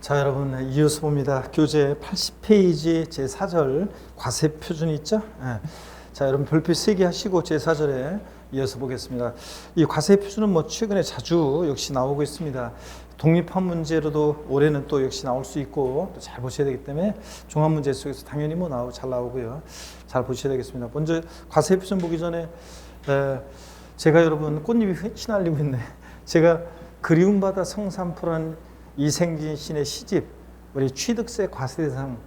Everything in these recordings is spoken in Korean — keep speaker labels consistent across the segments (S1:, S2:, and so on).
S1: 자, 여러분 이어서 봅니다. 교재 80페이지 제4절 과세 표준이 있죠? 예. 자, 여러분 별표 3개 하시고 제4절에 이어서 보겠습니다. 이 과세 표준은 뭐 최근에 자주 역시 나오고 있습니다. 독립한 문제로도 올해는 또 역시 나올 수 있고 또 잘 보셔야 되기 때문에 종합 문제 속에서 당연히 뭐 잘 나오고요. 잘 보셔야 되겠습니다. 먼저 과세 표준 보기 전에 제가 여러분 꽃잎이 휘날리고 있네. 제가 그리움 바다 성산포라는 이생진 시인의 시집, 우리 취득세 과세 대상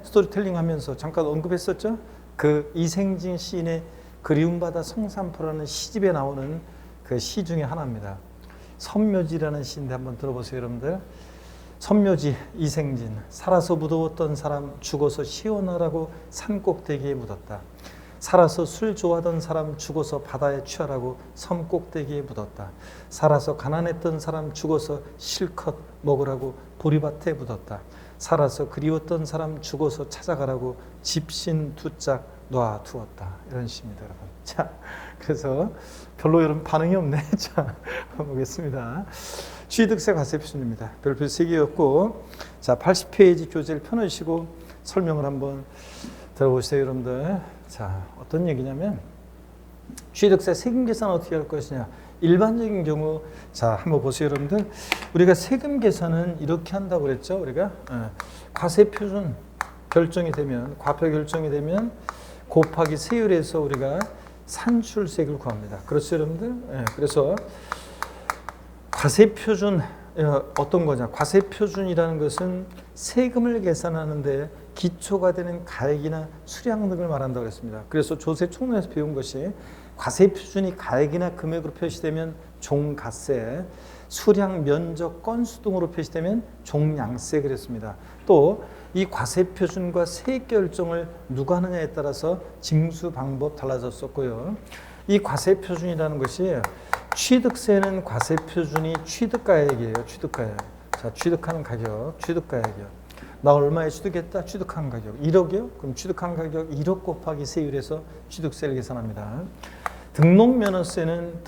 S1: 스토리텔링 하면서 잠깐 언급했었죠. 그 이생진 시인의 그리움 바다 성산포라는 시집에 나오는 그 시 중에 하나입니다. 선묘지라는 시인데 한번 들어보세요, 여러분들. 선묘지 이생진. 살아서 무더웠던 사람 죽어서 시원하라고 산꼭대기에 묻었다. 살아서 술 좋아하던 사람 죽어서 바다에 취하라고 섬 꼭대기에 묻었다. 살아서 가난했던 사람 죽어서 실컷 먹으라고 보리밭에 묻었다. 살아서 그리웠던 사람 죽어서 찾아가라고 집신 두 짝 놔두었다. 이런 시입니다, 여러분. 자, 그래서 별로 여러분 반응이 없네. 자, 보겠습니다. 취득세 과세 표준입니다. 별표 3개였고, 자, 80페이지 교재를 펴놓으시고 설명을 한번 들어보세요, 여러분들. 자, 어떤 얘기냐면 취득세 세금 계산 어떻게 할 것이냐. 일반적인 경우, 자, 한번 보세요, 여러분들. 우리가 세금 계산은 이렇게 한다고 그랬죠. 우리가 과세 표준 결정이 되면, 과표 결정이 되면 곱하기 세율에서 우리가 산출세액을 구합니다. 그렇죠, 여러분들? 그래서 과세 표준 어떤 거냐? 과세 표준이라는 것은 세금을 계산하는데 기초가 되는 가액이나 수량 등을 말한다고 했습니다. 그래서 조세 총론에서 배운 것이 과세 표준이 가액이나 금액으로 표시되면 종가세, 수량, 면적, 건수 등으로 표시되면 종량세 그랬습니다. 또 이 과세 표준과 세액 결정을 누가 하느냐에 따라서 징수 방법 달라졌었고요. 이 과세 표준이라는 것이 취득세는 과세 표준이 취득가액이에요. 취득가액. 자, 취득하는 가격, 취득가액이요. 나 얼마에 취득했다? 취득한 가격 1억이요? 그럼 취득한 가격 1억 곱하기 세율에서 취득세를 계산합니다. 등록면허세는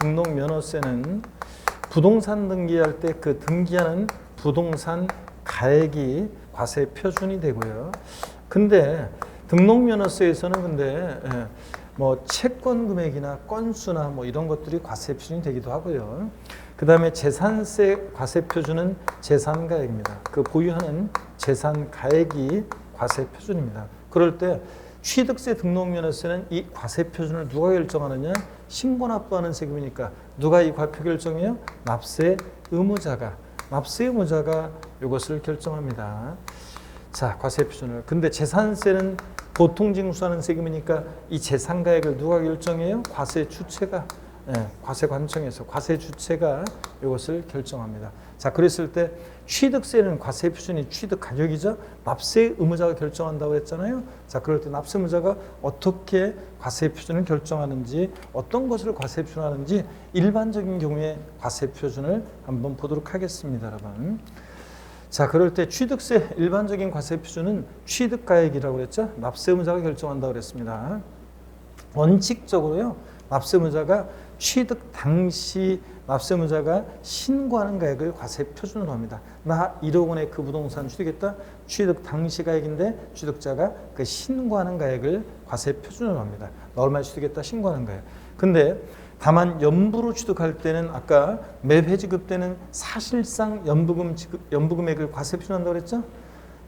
S1: 부동산 등기할 때 그 등기하는 부동산 가액이 과세 표준이 되고요. 근데 등록면허세에서는 뭐 채권 금액이나 건수나 뭐 이런 것들이 과세 표준이 되기도 하고요. 그 다음에 재산세 과세 표준은 재산가액입니다. 그 보유하는 재산가액이 과세 표준입니다. 그럴 때 취득세 등록면허세는 이 과세 표준을 누가 결정하느냐? 신고 납부하는 세금이니까 누가 이 과표 결정해요? 납세 의무자가 이것을 결정합니다. 자, 과세 표준을. 근데 재산세는 보통 징수하는 세금이니까 이 재산가액을 누가 결정해요? 과세 주체가, 과세관청에서 과세 주체가 이것을 결정합니다. 자, 그랬을 때 취득세는 과세 표준이 취득 가격이죠. 납세 의무자가 결정한다고 했잖아요. 자, 그럴 때 납세 의무자가 어떻게 과세 표준을 결정하는지, 어떤 것을 과세 표준하는지 일반적인 경우에 과세 표준을 한번 보도록 하겠습니다, 여러분. 자, 그럴 때 취득세 일반적인 과세 표준은 취득가액이라고 그랬죠. 납세 의무자가 결정한다고 그랬습니다. 원칙적으로요, 납세 의무자가 취득 당시 납세 의무자가 신고하는 가액을 과세 표준으로 합니다. 나 1억 원에 그 부동산 취득했다. 취득 당시 가액인데 취득자가 그 신고하는 가액을 과세 표준으로 합니다. 나 얼마에 취득했다 신고하는 가액. 근데 다만 연부로 취득할 때는 아까 매회 지급 때는 사실상 연부금액을 과세 표준한다고 그랬죠?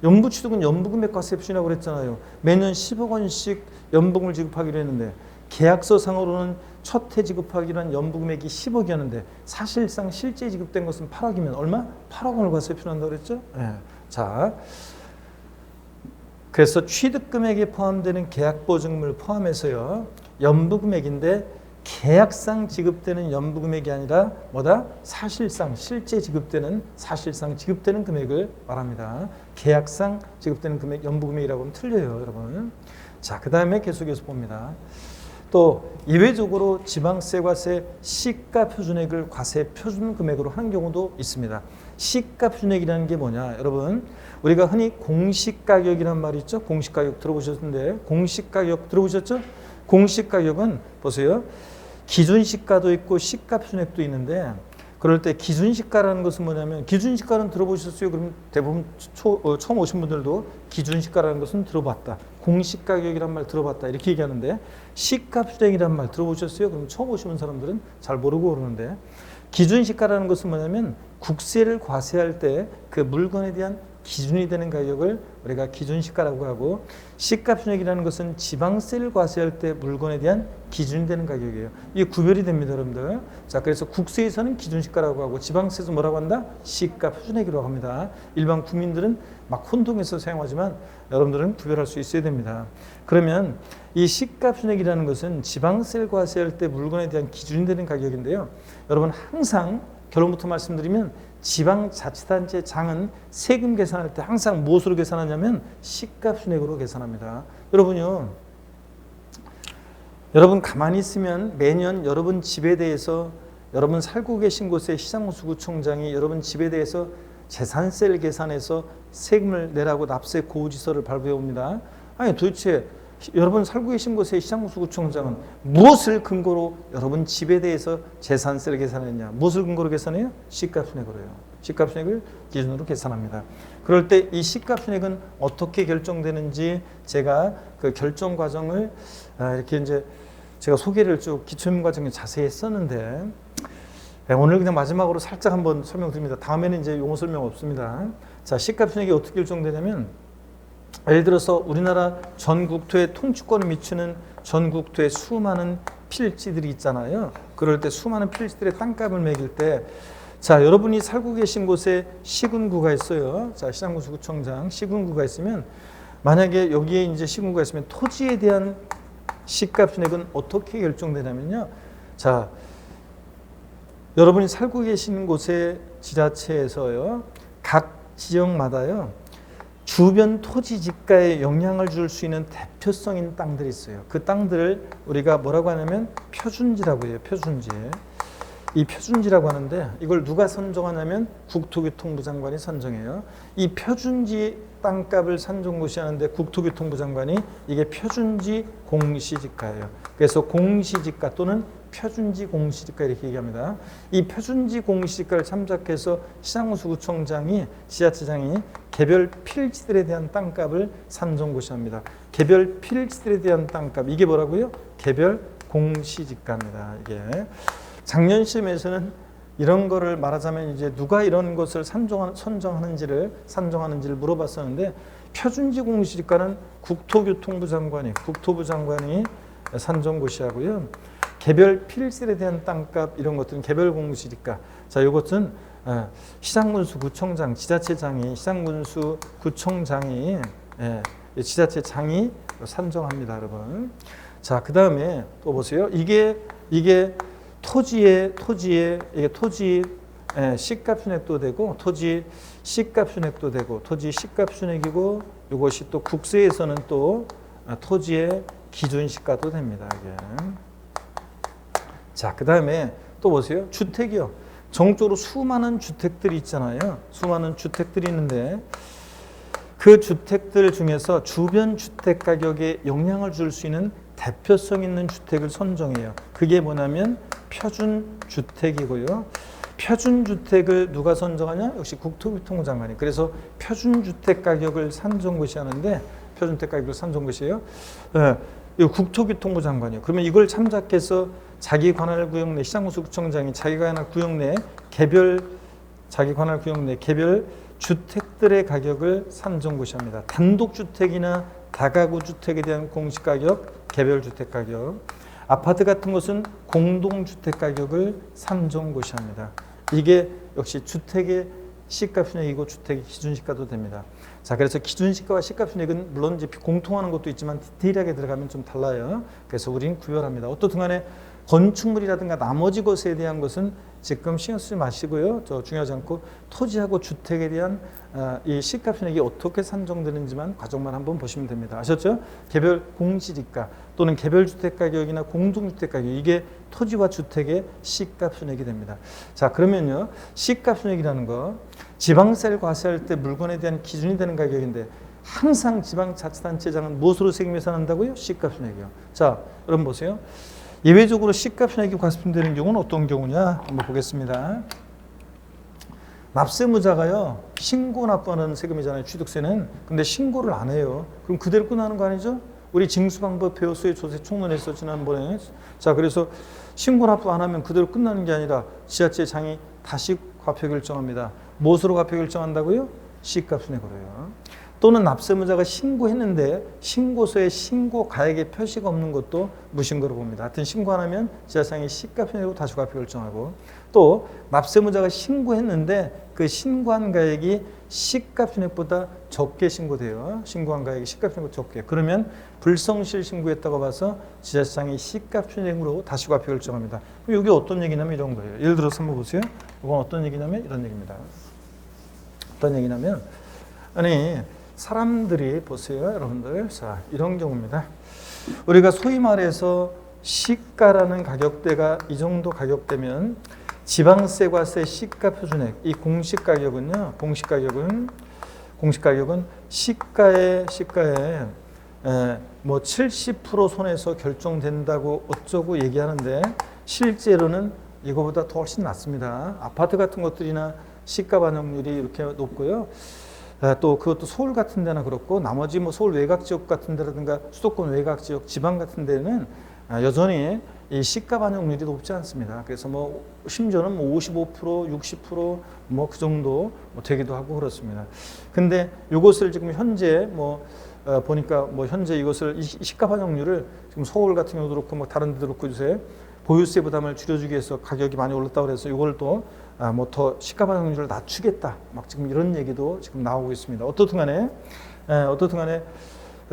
S1: 연부 취득은 연부금액 과세 표준이라고 그랬잖아요. 매년 10억 원씩 연부금을 지급하기로 했는데 계약서상으로는 첫 해 지급하기로 한 연부금액이 10억이었는데 사실상 실제 지급된 것은 8억이면 얼마? 8억 원을 과세 표준한다고 그랬죠? 자, 그래서 취득금액에 포함되는 계약보증금을 포함해서요, 연부금액인데 계약상 지급되는 연부금액이 아니라 뭐다? 사실상 실제 지급되는 금액을 말합니다. 계약상 지급되는 금액, 연부금액이라고 하면 틀려요, 여러분. 자, 그 다음에 계속해서 봅니다. 또 예외적으로 지방세과세 시가 표준액을 과세 표준 금액으로 하는 경우도 있습니다. 시가 표준액이라는 게 뭐냐, 여러분? 우리가 흔히 공시가격이란 말이 있죠. 공시가격 들어보셨는데 공시가격 들어보셨죠? 공시가격은 보세요. 기준시가도 있고 시가 표준액도 있는데 그럴 때 기준시가라는 것은 뭐냐면, 기준시가는 들어보셨어요? 그럼 대부분 처음 오신 분들도 기준시가라는 것은 들어봤다. 공시가격이란 말 들어봤다. 이렇게 얘기하는데, 시가순액이란 말 들어보셨어요? 그럼 처음 오시는 사람들은 잘 모르고 그러는데, 기준시가라는 것은 뭐냐면 국세를 과세할 때 그 물건에 대한 기준이 되는 가격을 우리가 기준시가라고 하고, 시가순액이라는 것은 지방세를 과세할 때 물건에 대한 기준이 되는 가격이에요. 이게 구별이 됩니다, 여러분들. 자, 그래서 국세에서는 기준시가라고 하고 지방세에서 뭐라고 한다? 시가순액이라고 합니다. 일반 국민들은 막 혼동해서 사용하지만 여러분들은 구별할 수 있어야 됩니다. 그러면 이 시가순액이라는 것은 지방세를 과세할 때 물건에 대한 기준이 되는 가격인데요. 여러분 항상 결론부터 말씀드리면 지방자치단체 장은 세금 계산할 때 항상 무엇으로 계산하냐면 시가순액으로 계산합니다. 여러분요, 여러분 가만히 있으면 매년 여러분 집에 대해서, 여러분 살고 계신 곳의 시장군수구청장이 여러분 집에 대해서 재산세를 계산해서 세금을 내라고 납세 고지서를 발부해 옵니다. 아니 도대체 여러분 살고 계신 곳의 시장군수구청장은 무엇을 근거로 여러분 집에 대해서 재산세를 계산했냐? 무엇을 근거로 계산해요? 시가순액으로 해요. 시가순액을 기준으로 계산합니다. 그럴 때 이 시가순액은 어떻게 결정되는지 제가 그 결정 과정을 이렇게 이제 제가 소개를 쭉 기초임 과정에 자세히 했었는데, 오늘 그냥 마지막으로 살짝 한번 설명드립니다. 다음에는 이제 용어 설명 없습니다. 자, 시가순액이 어떻게 결정되냐면, 예를 들어서 우리나라 전국토의 통치권을 미치는 전국토의 수많은 필지들이 있잖아요. 그럴 때 수많은 필지들의 땅값을 매길 때, 자, 여러분이 살고 계신 곳에 시군구가 있어요. 자, 시장군수구청장 시군구가 있으면, 만약에 여기에 이제 시군구가 있으면 토지에 대한 시가순액은 어떻게 결정되냐면요. 자, 여러분이 살고 계신 곳의 지자체에서요, 각 지역마다요, 주변 토지 지가에 영향을 줄 수 있는 대표성 있는 땅들이 있어요. 그 땅들을 우리가 뭐라고 하냐면 표준지라고 해요. 표준지. 이 표준지라고 하는데, 이걸 누가 선정하냐면 국토교통부 장관이 선정해요. 이 표준지 땅값을 산정고시하는데 국토교통부 장관이 이게 표준지 공시지가예요. 그래서 공시지가 또는 표준지 공시지가 이렇게 얘기합니다. 이 표준지 공시지가를 참작해서 시장군수구청장이, 지자체장이 개별 필지들에 대한 땅값을 산정고시합니다. 개별 필지들에 대한 땅값, 이게 뭐라고요? 개별 공시지가입니다. 이게 작년 시험에서는 이런 거를 말하자면 이제 누가 이런 것을 선정하는지를 물어봤었는데, 표준지 공시지가는 국토교통부 장관이, 국토부 장관이 산정고시하고요. 개별 필지에 대한 땅값 이런 것들은 개별 공시지가. 자, 이것은 시장군수구청장, 지자체장이, 시장군수구청장이, 지자체장이 산정합니다, 여러분. 자, 그 다음에 또 보세요. 이게 토지의 이게 토지 시가순액도 되고, 토지 시가순액도 되고, 토지 시가순액이고, 이것이 또 국세에서는 또 토지의 기준시가도 됩니다. 이게. 자, 그 다음에 또 보세요. 주택이요. 전국적으로 수많은 주택들이 있잖아요. 수많은 주택들이 있는데, 그 주택들 중에서 주변 주택 가격에 영향을 줄 수 있는 대표성 있는 주택을 선정해요. 그게 뭐냐면 표준주택이고요. 표준주택을 누가 선정하냐? 역시 국토교통부 장관이. 그래서 표준주택 가격을 산정고시하는데, 표준주택 가격을 산정고시해요. 이 국토교통부 장관이요. 그러면 이걸 참작해서 자기 관할 구역 내 시장군수구청장이 자기 관할 구역 내 개별 주택들의 가격을 산정고시합니다. 단독주택이나 다가구 주택에 대한 공시가격, 개별주택 가격. 아파트 같은 것은 공동주택 가격을 산정고시합니다. 이게 역시 주택의 시가순액이고 주택의 기준시가도 됩니다. 자, 그래서 기준시가와 시가순액은 물론 이제 공통하는 것도 있지만 디테일하게 들어가면 좀 달라요. 그래서 우리는 구별합니다. 어떻든 간에 건축물이라든가 나머지 것에 대한 것은 지금 신경 쓰지 마시고요. 중요하지 않고 토지하고 주택에 대한 이 시가순액이 어떻게 산정되는지만 과정만 한번 보시면 됩니다. 아셨죠? 개별 공시지가 또는 개별 주택 가격이나 공동주택 가격, 이게 토지와 주택의 시가순액이 됩니다. 자, 그러면요, 시가순액이라는 거 지방세를 과세할 때 물건에 대한 기준이 되는 가격인데, 항상 지방자치단체장은 무엇으로 세금 계산한다고요? 시가순액이요. 자, 여러분 보세요. 예외적으로 시가순액이 과세되는 경우는 어떤 경우냐 한번 보겠습니다. 납세무자가요, 신고 납부하는 세금이잖아요, 취득세는. 근데 신고를 안 해요. 그럼 그대로 끝나는 거 아니죠? 우리 징수방법 배웠어요, 조세 총론에서 지난번에. 자, 그래서 신고 납부 안 하면 그대로 끝나는 게 아니라 지자체장이 다시 과표 결정합니다. 무엇으로 과표 결정한다고요? 시가순액으로요. 또는 납세무자가 신고했는데 신고서에 신고 가액의 표시가 없는 것도 무신고로 봅니다. 하여튼 신고 안 하면 지자체장이 시가순액으로 다시 과표 결정하고, 또 납세무자가 신고했는데 그 신고한 가액이 시가순액보다 적게 신고돼요. 신고한 가액이 시가순액보다 적게. 그러면 불성실 신고했다고 봐서 지자체장이 시가순액으로 다시 과표 결정합니다. 이게 어떤 얘기냐면 이런 거예요. 예를 들어서 한번 보세요. 이건 어떤 얘기냐면 이런 얘기입니다. 어떤 얘기냐면, 아니 사람들이 보세요, 여러분들. 자, 이런 경우입니다. 우리가 소위 말해서 시가라는 가격대가 이 정도 가격대면 지방세, 과세, 시가 표준액, 이 공시가격은 시가에 뭐 70% 선에서 결정된다고 어쩌고 얘기하는데 실제로는 이거보다 더 훨씬 낮습니다. 아파트 같은 것들이나 시가 반영률이 이렇게 높고요. 또 그것도 서울 같은 데나 그렇고, 나머지 뭐 서울 외곽 지역 같은 데라든가 수도권 외곽 지역, 지방 같은 데는 여전히 이 시가 반영률이 높지 않습니다. 그래서 뭐 심지어는 뭐 55%, 60% 뭐 그 정도 뭐 되기도 하고 그렇습니다. 근데 이것을 지금 현재 보니까 현재 이것을 이 시가 반영률을 지금 서울 같은 경우도 그렇고 뭐 다른 데도 그렇고 요새 보유세 부담을 줄여주기 위해서 가격이 많이 올랐다고 그래서 이걸 또 더 시가 반영률을 낮추겠다, 막 지금 이런 얘기도 지금 나오고 있습니다. 어떻든 간에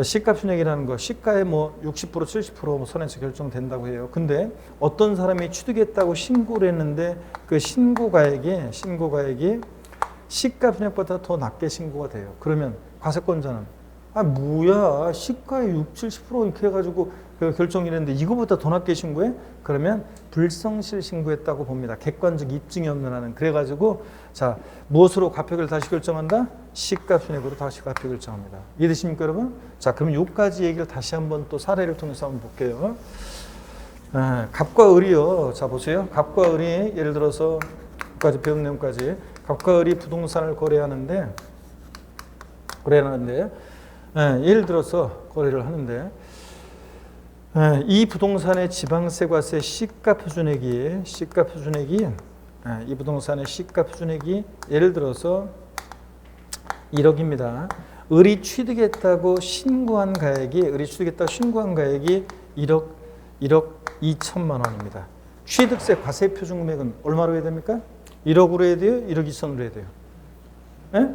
S1: 시가 순액이라는 거, 시가의 뭐 60%, 70% 선에서 결정된다고 해요. 근데 어떤 사람이 취득했다고 신고를 했는데 그 신고 가액이 시가 순액보다 더 낮게 신고가 돼요. 그러면 과세권자는 뭐야, 시가의 60, 70% 이렇게 해가지고 결정이랬는데 이거보다 더 낮게 신고해? 그러면 불성실 신고했다고 봅니다. 객관적 입증이 없는 한은. 그래가지고 자, 무엇으로 과표를 다시 결정한다? 시가순액으로 다시 과표 결정합니다. 이해되십니까, 여러분? 자, 그럼 요까지 얘기를 다시 한번 또 사례를 통해서 한번 볼게요. 갑과 을이요. 자, 보세요. 갑과 을이 예를 들어서 여기까지 배운 내용까지 갑과 을이 부동산을 거래하는데 예를 들어서 거래를 하는데 이 부동산의 지방세, 과세, 시가 표준액이 이 부동산의 시가 표준액이 예를 들어서 1억입니다. 을이 취득했다고 신고한 가액이 1억 2천만 원입니다. 취득세 과세 표준 금액은 얼마로 해야 됩니까? 1억으로 해야 돼요? 1억 2천으로 해야 돼요? 네?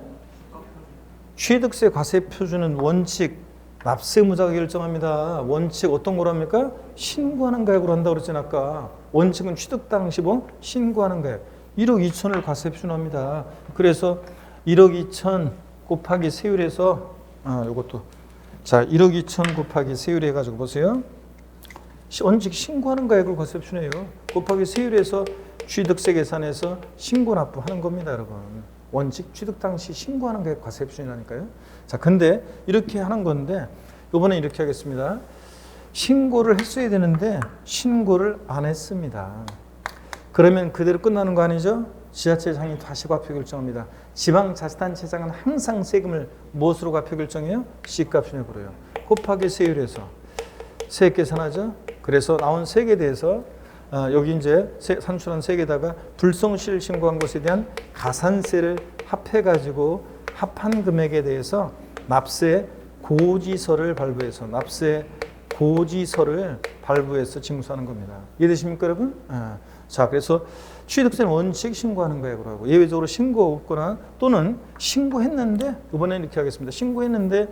S1: 취득세 과세 표준은 원칙 납세무자가 결정합니다. 원칙 어떤 거로 합니까? 신고하는 가액으로 한다고 그랬잖아요, 아까. 원칙은 취득 당시 신고하는 가액. 1억 2천을 과세 표준합니다. 그래서 1억 2천 곱하기 세율에서 요것도 자, 1억 2천 곱하기 세율 해가지고 보세요. 원칙 신고하는 가액을 과세 표준해요. 곱하기 세율에서 취득세 계산해서 신고 납부하는 겁니다, 여러분. 원칙 취득 당시 신고하는 게 과세 표준이라니까요. 자, 근데 이렇게 하는 건데 이번에 이렇게 하겠습니다. 신고를 했어야 되는데 신고를 안 했습니다. 그러면 그대로 끝나는 거 아니죠? 지자체장이 다시 과표 결정합니다. 지방자치단체장은 항상 세금을 무엇으로 과표 결정해요? 시가순액으로요. 곱하기 세율에서 세액 계산하죠. 그래서 나온 세액에 대해서 여기 이제 산출한 세액에다가 불성실 신고한 것에 대한 가산세를 합해가지고 합한 금액에 대해서 납세 고지서를 발부해서 징수하는 겁니다. 이해되십니까, 여러분? 자, 그래서 취득세는 원칙 신고하는 가액으로 하고 예외적으로 신고 없거나 또는 신고했는데 이번에는 이렇게 하겠습니다. 신고했는데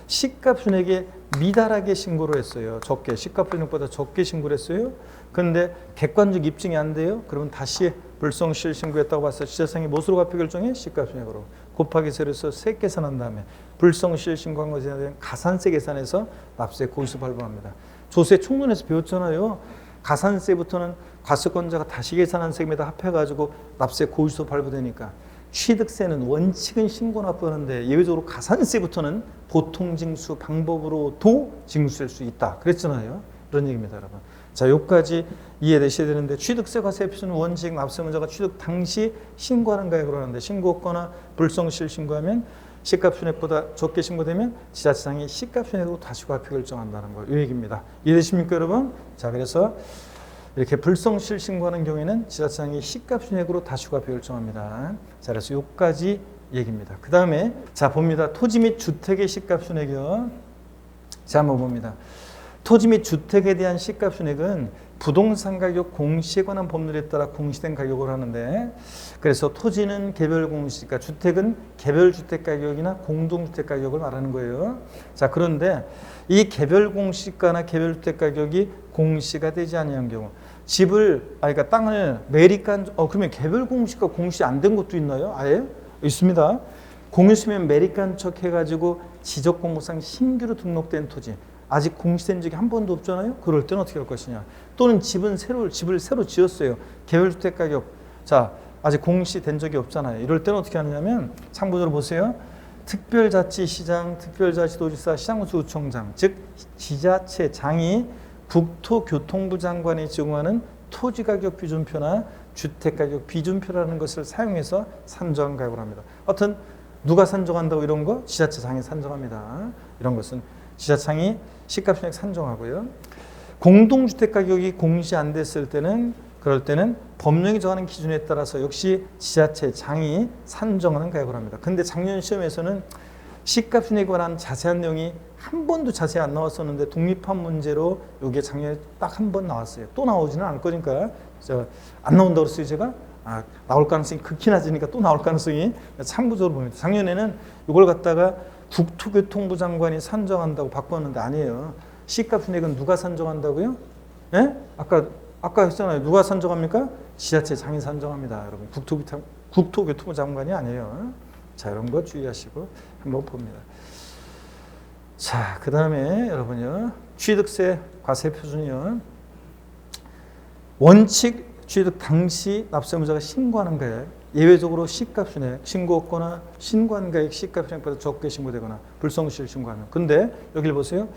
S1: 시가순액에 미달하게 신고를 했어요. 적게, 시가순액보다 적게 신고를 했어요. 그런데 객관적 입증이 안 돼요. 그러면 다시 불성실 신고했다고 봤을 때 지자체장이 무엇으로 과표 결정해? 시가순액으로. 곱하기 세로서 세액 계산한 다음에 불성실 신고한 것에 대한 가산세 계산해서 납세 고지서 발부합니다. 조세 총론에서 배웠잖아요. 가산세부터는 과세권자가 다시 계산한 세금에다 합해가지고 납세 고지서 발부되니까 취득세는 원칙은 신고 납부하는데 예외적으로 가산세부터는 보통 징수 방법으로도 징수할 수 있다. 그랬잖아요. 그런 얘기입니다, 여러분. 자, 여기까지 이해되셔야 되는데 취득세 과세 표준은 원칙 납세문자가 취득 당시 신고하는 가액으로 하는데 신고했거나 불성실 신고하면 시가순액보다 적게 신고되면 지자체장이 시가순액으로 다시 과표 결정한다는 거, 이 얘기입니다. 이해되십니까, 여러분? 자, 그래서 이렇게 불성실 신고하는 경우에는 지자체장이 시가순액으로 다시 과표 결정합니다. 자, 그래서 여기까지 얘기입니다. 그 다음에 자 봅니다. 토지 및 주택의 시가순액이요. 자, 한번 봅니다. 토지 및 주택에 대한 시가순액은 부동산 가격 공시에 관한 법률에 따라 공시된 가격을 하는데, 그래서 토지는 개별 공시, 그러니까 주택은 개별 주택 가격이나 공동주택 가격을 말하는 거예요. 자, 그런데 이 개별 공시가나 개별 주택 가격이 공시가 되지 아니한 경우, 집을 그러니까 땅을 매립한 그러면 개별 공시가 공시 안 된 것도 있나요? 아예 있습니다. 공유수면 매립한 척 해가지고 지적공고상 신규로 등록된 토지. 아직 공시된 적이 한 번도 없잖아요. 그럴 때는 어떻게 할 것이냐. 또는 집을 새로 지었어요. 개별주택 가격. 자, 아직 공시된 적이 없잖아요. 이럴 때는 어떻게 하느냐면 참고적으로 보세요. 특별자치시장, 특별자치도지사, 시장군수구청장, 즉 지자체장이 국토교통부 장관이 제공하는 토지가격 비준표나 주택가격 비준표라는 것을 사용해서 산정 가격을 합니다. 하여튼 누가 산정한다고 이런 거? 지자체장이 산정합니다. 이런 것은 지자체장이 시가순액 산정하고요. 공동주택 가격이 공시 안 됐을 때는 그럴 때는 법령이 정하는 기준에 따라서 역시 지자체장이 산정하는 가격을 합니다. 근데 작년 시험에서는 시가순액에 관한 자세한 내용이 한 번도 자세히 안 나왔었는데 독립한 문제로 이게 작년에 딱 한 번 나왔어요. 또 나오지는 않을 거니까 안 나온다고 그랬어요 제가. 나올 가능성이 극히 낮으니까 또 나올 가능성이 참고적으로 봅니다. 작년에는 이걸 갖다가 국토교통부 장관이 산정한다고 바꿨는데 아니에요. 시가순액은 누가 산정한다고요? 예? 아까 했잖아요. 누가 산정합니까? 지자체장이 산정합니다. 여러분 국토교통부 장관이 아니에요. 자, 이런 거 주의하시고 한번 봅니다. 자, 그 다음에 여러분요, 취득세 과세 표준이요. 원칙 취득 당시 납세문자가 신고하는 가액, 예외적으로 시가순액 신고했거나 신고한 가액 시가순액보다 적게 신고되거나 불성실 신고하면. 근데 여기를 보세요.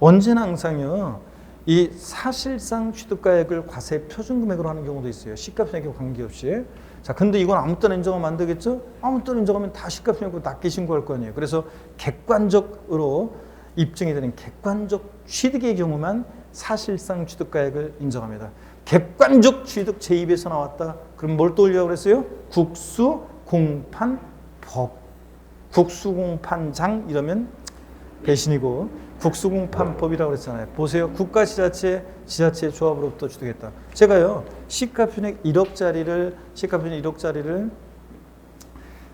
S1: 언제나 항상요, 이 사실상 취득가액을 과세 표준금액으로 하는 경우도 있어요. 시가순액에 관계없이. 자, 근데 이건 아무 때나 인정하면 안 되겠죠? 아무 때나 인정하면 다 시가순액보다 낮게 신고할 거 아니에요. 그래서 객관적으로 입증이 되는 객관적 취득의 경우만 사실상 취득가액을 인정합니다. 객관적 취득 제2에서 나왔다. 그럼 뭘 떠올리라고 그랬어요? 국수공판법. 국수공판장 이러면 배신이고 국수공판법이라고 그랬잖아요. 보세요. 국가지자체, 지자체 조합으로부터 취득했다. 제가요, 시가순액 1억짜리를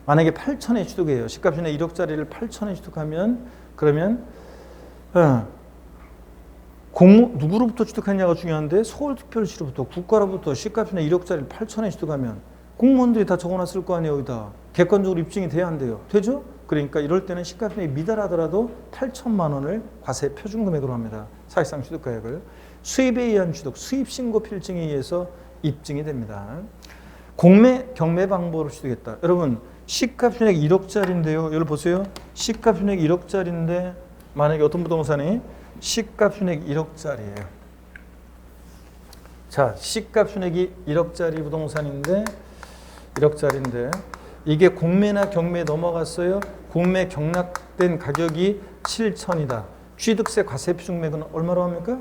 S1: 만약에 8천에 취득해요. 시가순액 1억짜리를 8천에 취득하면 그러면 누구로부터 취득했냐가 중요한데 서울특별시로부터 국가로부터 시가순액 1억짜리를 8천에 취득하면 공무원들이 다 적어놨을 거 아니에요. 여기다. 객관적으로 입증이 돼야 안 돼요. 되죠? 그러니까 이럴 때는 시가순액이 미달하더라도 8천만 원을 과세 표준금액으로 합니다. 사실상 취득가액을. 수입에 의한 취득, 수입신고 필증에 의해서 입증이 됩니다. 공매, 경매 방법으로 취득했다. 여러분, 시가순액 1억짜리인데요. 여기 보세요. 시가순액 1억짜리인데 만약에 어떤 부동산이 시가순액 1억짜리예요. 자, 시가순액이 1억짜리 부동산인데 1억짜리인데 이게 공매나 경매에 넘어갔어요. 공매 경락된 가격이 7천이다. 취득세 과세 표준금액은 얼마로 합니까?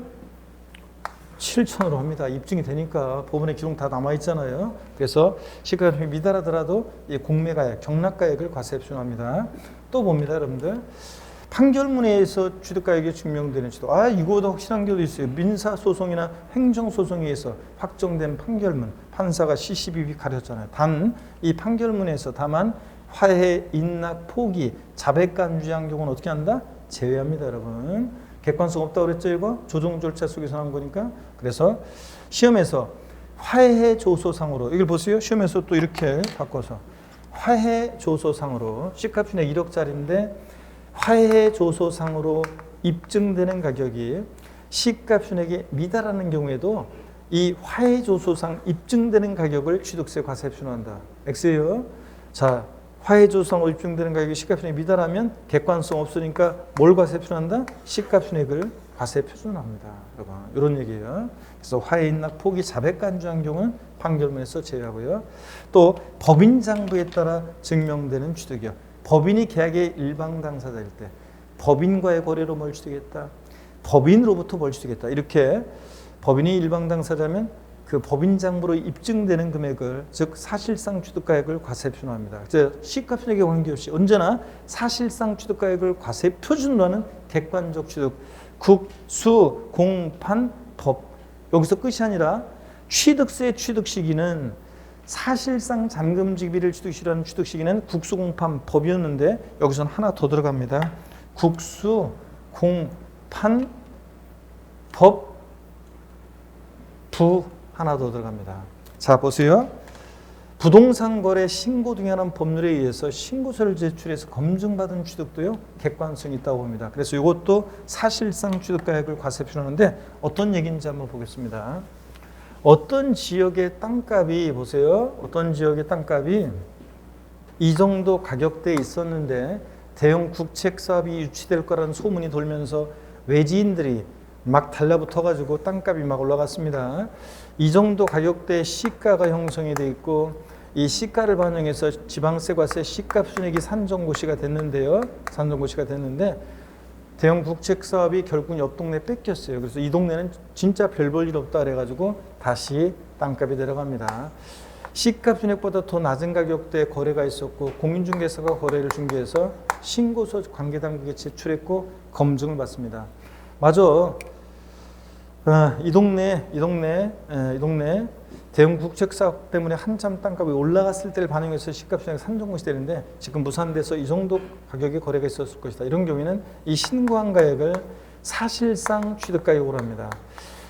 S1: 7천으로 합니다. 입증이 되니까 법원에 기록 다 남아 있잖아요. 그래서 시가순액이 미달하더라도 이 공매가액, 경락가액을 과세 표준합니다. 또 봅니다, 여러분들. 판결문에서 취득가액이 증명되는 취득. 이거보다 확실한 경우도 있어요. 민사소송이나 행정소송에 의해서 확정된 판결문. 판사가 CCBB 가렸잖아요. 단, 이 판결문에서 다만 화해, 인락, 포기, 자백간 주의한 경우는 어떻게 한다? 제외합니다, 여러분. 객관성 없다고 그랬죠, 이거? 조정 절차 속에서 나온 거니까. 그래서 시험에서 화해 조소상으로, 이걸 보세요. 시험에서 또 이렇게 바꿔서. 화해 조소상으로, 시가순액 1억짜리인데 화해 조소상으로 입증되는 가격이 시가순액에 미달하는 경우에도 이 화해 조소상 입증되는 가격을 취득세 과세 표준한다. X예요. 자, 화해 조소상으로 입증되는 가격이 시가순액에 미달하면 객관성 없으니까 뭘 과세 표준한다? 시가순액을 과세 표준을 합니다. 여러분, 이런 얘기예요. 그래서 화해인락 포기 자백 간주한 경우는 판결문에서 제외하고요. 또 법인 장부에 따라 증명되는 취득이요. 법인이 계약의 일방 당사자일 때 법인과의 거래로 뭘 취득했다. 법인으로부터 뭘 취득했다. 이렇게 법인이 일방 당사자면 그 법인 장부로 입증되는 금액을, 즉 사실상 취득가액을 과세 표준화합니다. 시가 표준액에 관계없이 언제나 사실상 취득가액을 과세 표준으로 하는 객관적 취득, 국, 수, 공, 판, 법. 여기서 끝이 아니라 취득세 취득 시기는 사실상 잔금 지급일을 취득 시라는 취득 시기는 국수, 공, 판, 법이었는데 여기서는 하나 더 들어갑니다. 국수, 공, 판, 법, 부 하나 더 들어갑니다. 자, 보세요. 부동산 거래 신고 등에 관한 법률에 의해서 신고서를 제출해서 검증받은 취득도요, 객관성이 있다고 봅니다. 그래서 이것도 사실상 취득가액을 과세 표준하는데 어떤 얘기인지 한번 보겠습니다. 어떤 지역의 땅값이, 보세요. 어떤 지역의 땅값이 이 정도 가격대에 있었는데 대형 국책 사업이 유치될 거라는 소문이 돌면서 외지인들이 막 달라붙어가지고 땅값이 막 올라갔습니다. 이 정도 가격대의 시가가 형성이 돼 있고 이 시가를 반영해서 지방세, 과세, 시가 표준액이 산정고시가 됐는데요. 산정고시가 됐는데 대형 국책 사업이 결국 옆 동네 뺏겼어요. 그래서 이 동네는 진짜 별 볼 일 없다 그래가지고 다시 땅값이 내려갑니다. 시가 표준액보다 더 낮은 가격대에 거래가 있었고 공인중개사가 거래를 중개해서 신고서 관계당국에 제출했고 검증을 받습니다. 맞아. 이 동네 대형 국책 사업 때문에 한참 땅값이 올라갔을 때를 반영해서 시가표준액 산정고시 되는데 지금 무산돼서 이 정도 가격의 거래가 있었을 것이다. 이런 경우에는 이 신고한 가액을 사실상 취득가격으로 합니다.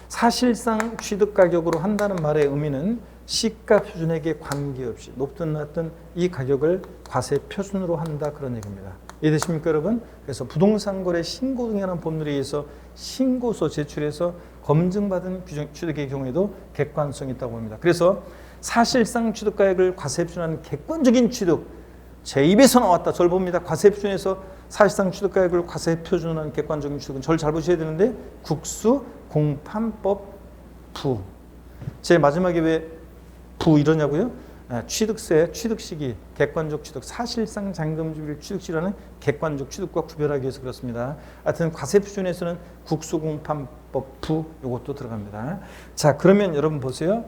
S1: 사실상 취득가격으로 한다는 말의 의미는 시가표준액에 관계없이 높든 낮든 이 가격을 과세 표준으로 한다, 그런 얘기입니다. 이해되십니까, 여러분? 그래서 부동산 거래 신고 등에 관한 법률에 의해서 신고서 제출해서 검증받은 취득의 경우에도 객관성이 있다고 봅니다. 그래서 사실상 취득가액을 과세 표준하는 객관적인 취득, 제 입에서 나왔다, 절 봅니다. 과세 표준에서 사실상 취득가액을 과세 표준하는 객관적인 취득은 절 잘 보셔야 되는데 국수, 공판법, 부. 제 마지막에 왜 부 이러냐고요? 취득세, 취득시기, 객관적 취득, 사실상 잔금지bil 취득시라는 객관적 취득과 구별하기 위해서 그렇습니다. 하여튼 과세 표준에서는 국수공판법 부 이것도 들어갑니다. 자, 그러면 여러분 보세요.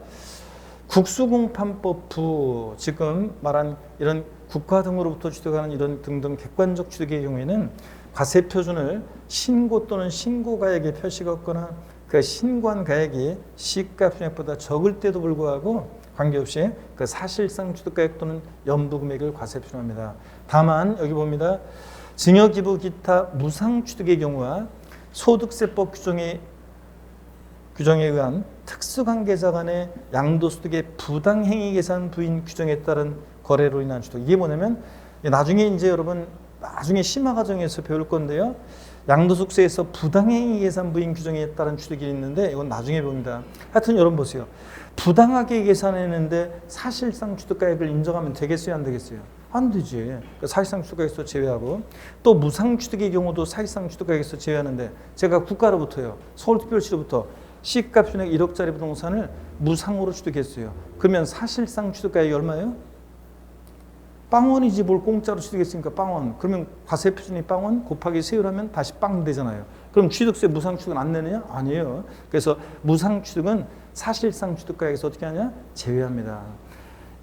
S1: 국수공판법 부, 지금 말한 이런 국가 등으로부터 취득하는 이런 등등 객관적 취득의 경우에는 과세 표준을 신고 또는 신고가액에 표시가 없거나 그 신고한 가액이 시가 표준액보다 적을 때도 불구하고 관계없이 그 사실상 취득가액 또는 연부금액을 과세 표준합니다. 다만 여기 봅니다. 증여기부 기타 무상취득의 경우와 소득세법 규정에 의한 특수관계자 간의 양도소득의 부당행위 계산 부인 규정에 따른 거래로 인한 취득. 이게 뭐냐면 나중에 이제 여러분 나중에 심화 과정에서 배울 건데요. 양도소득세에서 부당행위 계산 부인 규정에 따른 취득이 있는데 이건 나중에 봅니다. 하여튼 여러분 보세요. 부당하게 계산했는데 사실상 취득가액을 인정하면 되겠어요, 안 되겠어요? 안 되지. 그러니까 사실상 취득가액에서 제외하고 또 무상취득의 경우도 사실상 취득가액에서 제외하는데 제가 국가로부터요, 서울특별시로부터 시가 표준액 1억짜리 부동산을 무상으로 취득했어요. 그러면 사실상 취득가액이 얼마예요? 빵원이지 뭘 공짜로 취득했으니까 빵원. 그러면 과세 표준이 빵원 곱하기 세율하면 다시 빵 되잖아요. 그럼 취득세 무상 취득은 안 내느냐? 아니에요. 그래서 무상 취득은 사실상 취득가액에서 어떻게 하냐? 제외합니다.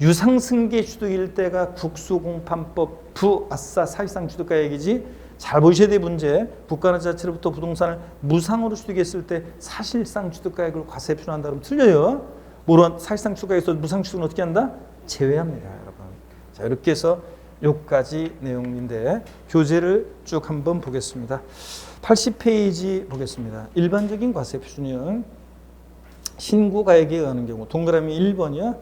S1: 유상승계 취득일 때가 국수공판법 부 아싸 사실상 취득가액이지. 잘 보셔야 될 문제. 국가나 자치로부터 부동산을 무상으로 취득했을 때 사실상 취득가액을 과세 표준한다 그러면 틀려요. 물론 사실상 취득가액에서 무상 취득은 어떻게 한다? 제외합니다, 여러분. 자, 이렇게 해서 여기까지 내용인데 교재를 쭉 한번 보겠습니다. 80페이지 보겠습니다. 일반적인 과세 표준이요. 신고가액에 의하는 경우 동그라미 1번이요.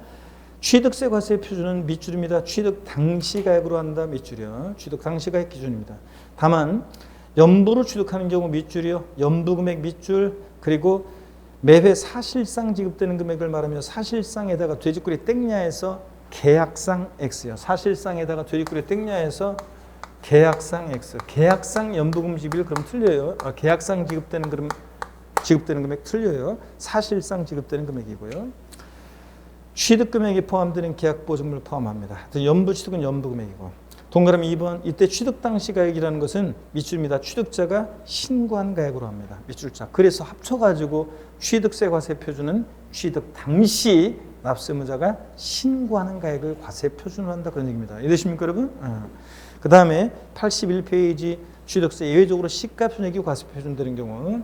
S1: 취득세 과세 표준은 밑줄입니다. 취득 당시 가액으로 한다, 밑줄이요. 취득 당시 가액 기준입니다. 다만 연부로 취득하는 경우 밑줄이요. 연부금액 밑줄, 그리고 매회 사실상 지급되는 금액을 말하며 사실상에다가 돼지꼬리 땡냐에서 계약상 X요. 사실상에다가 돼지꼬리 땡냐에서 계약상 X. 계약상 연부금 지급일 그럼 틀려요. 계약상 지급되는 그럼 지급되는 금액 틀려요. 사실상 지급되는 금액이고요. 취득금액이 포함되는 계약보증금을 포함합니다. 연부취득은 연부금액이고, 동그라미 2번, 이때 취득 당시 가액이라는 것은 밑줄입니다. 취득자가 신고한 가액으로 합니다. 밑줄자. 그래서 합쳐가지고 취득세 과세 표준은 취득 당시 납세의무자가 신고하는 가액을 과세 표준으로 한다, 그런 얘기입니다. 이해되십니까, 여러분? 그 다음에 81페이지 취득세 예외적으로 시가편액이 과세 표준되는 경우,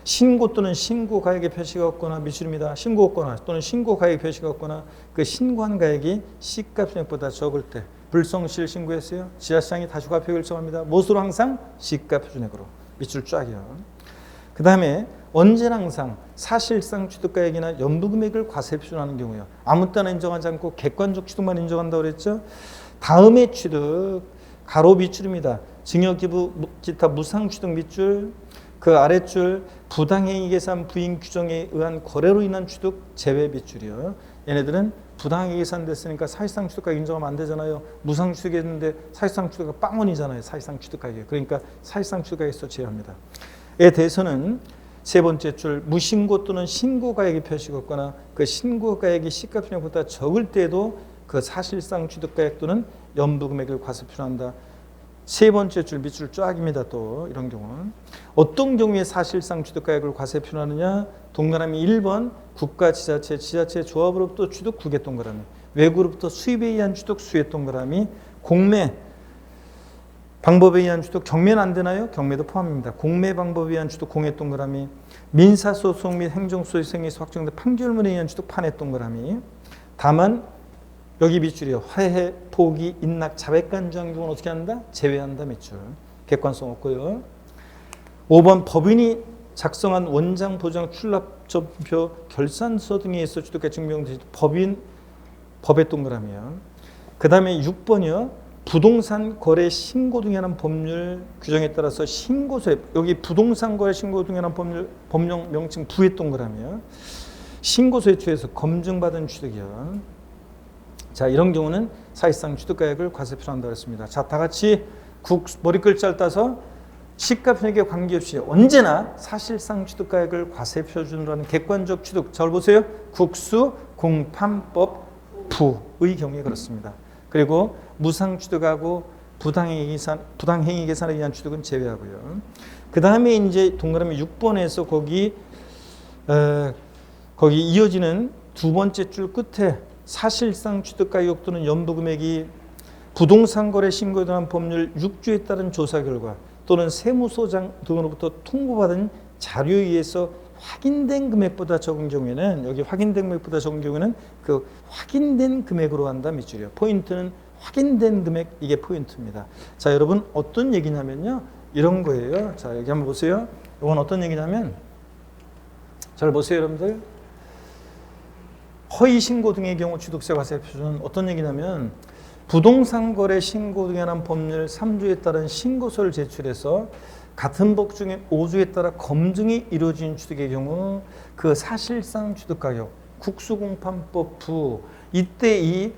S1: 신고 또는 신고 가액의 표시가 없거나, 밑줄입니다. 신고 없거나 또는 신고 가액 표시가 없거나 그 신고한 가액이 시가편액보다 적을 때 불성실 신고했어요. 지자시장이 다주가표 결정합니다. 무엇으로? 항상 시가표준액으로. 밑줄 쫙이요. 그 다음에 언제나 항상 사실상 취득가액이나 연부금액을 과세 표준하는 경우요. 아무 때나 인정하지 않고 객관적 취득만 인정한다고 그랬죠. 다음의 취득 가로 밑줄입니다. 증여기부 기타 무상취득 밑줄, 그 아랫줄 부당행위 계산 부인 규정에 의한 거래로 인한 취득 제외 밑줄이요. 얘네들은 부당하게 계산됐으니까 사실상 취득가액 인정하면 안 되잖아요. 무상 취득했는데 사실상 취득가액 빵원이잖아요. 사실상 취득가액이. 그러니까 사실상 취득가액에서 제외합니다. 에 대해서는 세 번째 줄 무신고 또는 신고가액이 표시가 없거나 그 신고가액이 시가편액보다 적을 때도 그 사실상 취득가액 또는 연부금액을 과세 표준한다. 세 번째 줄 밑줄 쫙입니다. 또 이런 경우는 어떤 경우에 사실상 취득가액을 과세 표준하느냐? 동그라미 1번 국가 지자체 지자체 조합으로부터 취득 9개 동그라미, 외구로부터 수입에 의한 취득 수의 동그라미, 공매 방법에 의한 취득 경매는 안 되나요? 경매도 포함입니다. 공매 방법에 의한 취득 공의 동그라미, 민사소송 및 행정소송에서 확정된 판결문에 의한 취득 판의 동그라미. 다만 여기 밑줄이요. 화해, 포기, 인락, 자백간주한 경우는 어떻게 한다? 제외한다 밑줄. 객관성 없고요. 5번 법인이 작성한 원장, 보장, 출납점표, 결산서 등에 의해서 취득가 증명된 법의 동그라미요. 그 다음에 6번이요. 부동산 거래 신고 등에 관한 법률 규정에 따라서 신고서에, 여기 부동산 거래 신고 등에 관한 법령 명칭 부의 동그라미요. 신고서에 취해서 검증받은 취득이요. 자, 이런 경우는 사실상 취득가액을 과세 표준한다고 했습니다. 자, 다 같이 머리글자를 따서 시가편액에 관계없이 언제나 사실상 취득가액을 과세 표준으로 하는 객관적 취득. 잘 보세요. 국수, 공판법, 부의 경우에 그렇습니다. 그리고 무상 취득하고 부당행위 계산에 의한 취득은 제외하고요. 그 다음에 이제 동그라미 6번에서 거기 이어지는 두 번째 줄 끝에 사실상 취득가격 또는 연부금액이 부동산 거래 신고에 대한 법률 6조에 따른 조사 결과 또는 세무서장 등으로부터 통보받은 자료에 의해서 확인된 금액보다 적은 경우에는, 여기 확인된 금액보다 적은 경우에는 그 확인된 금액으로 한다 밑줄이에요. 포인트는 확인된 금액, 이게 포인트입니다. 자, 여러분 어떤 얘기냐면요, 이런 거예요. 자, 여기 한번 보세요. 이건 어떤 얘기냐면, 잘 보세요 여러분들. 허위 신고 등의 경우 취득세 과세 표준은 어떤 얘기냐면, 부동산 거래 신고 등에 관한 법률 3조에 따른 신고서를 제출해서 같은 법 중에 5조에 따라 검증이 이루어진 취득의 경우 그 사실상 취득가격, 국수공판법 부, 이때 이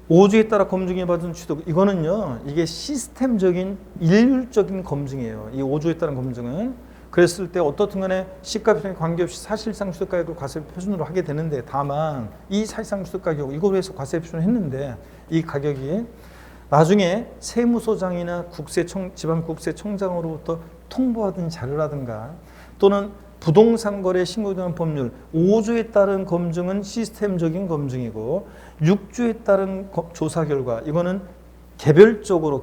S1: 5조에 따라 검증이 받은 취득, 이거는요, 이게 시스템적인 일률적인 검증이에요. 이 5조에 따른 검증은. 그랬을 때 어떻든 간에 시가편에 관계없이 사실상 취득가격을 과세 표준으로 하게 되는데, 다만 이 사실상 취득가격 이거로 해서 과세 표준을 했는데 이 가격이 나중에 세무서장이나 지방국세청장으로부터 통보받은 자료라든가 또는 부동산 거래 신고에 대한 법률 5조에 따른 검증은 시스템적인 검증이고, 6조에 따른 조사 결과 이거는 개별적으로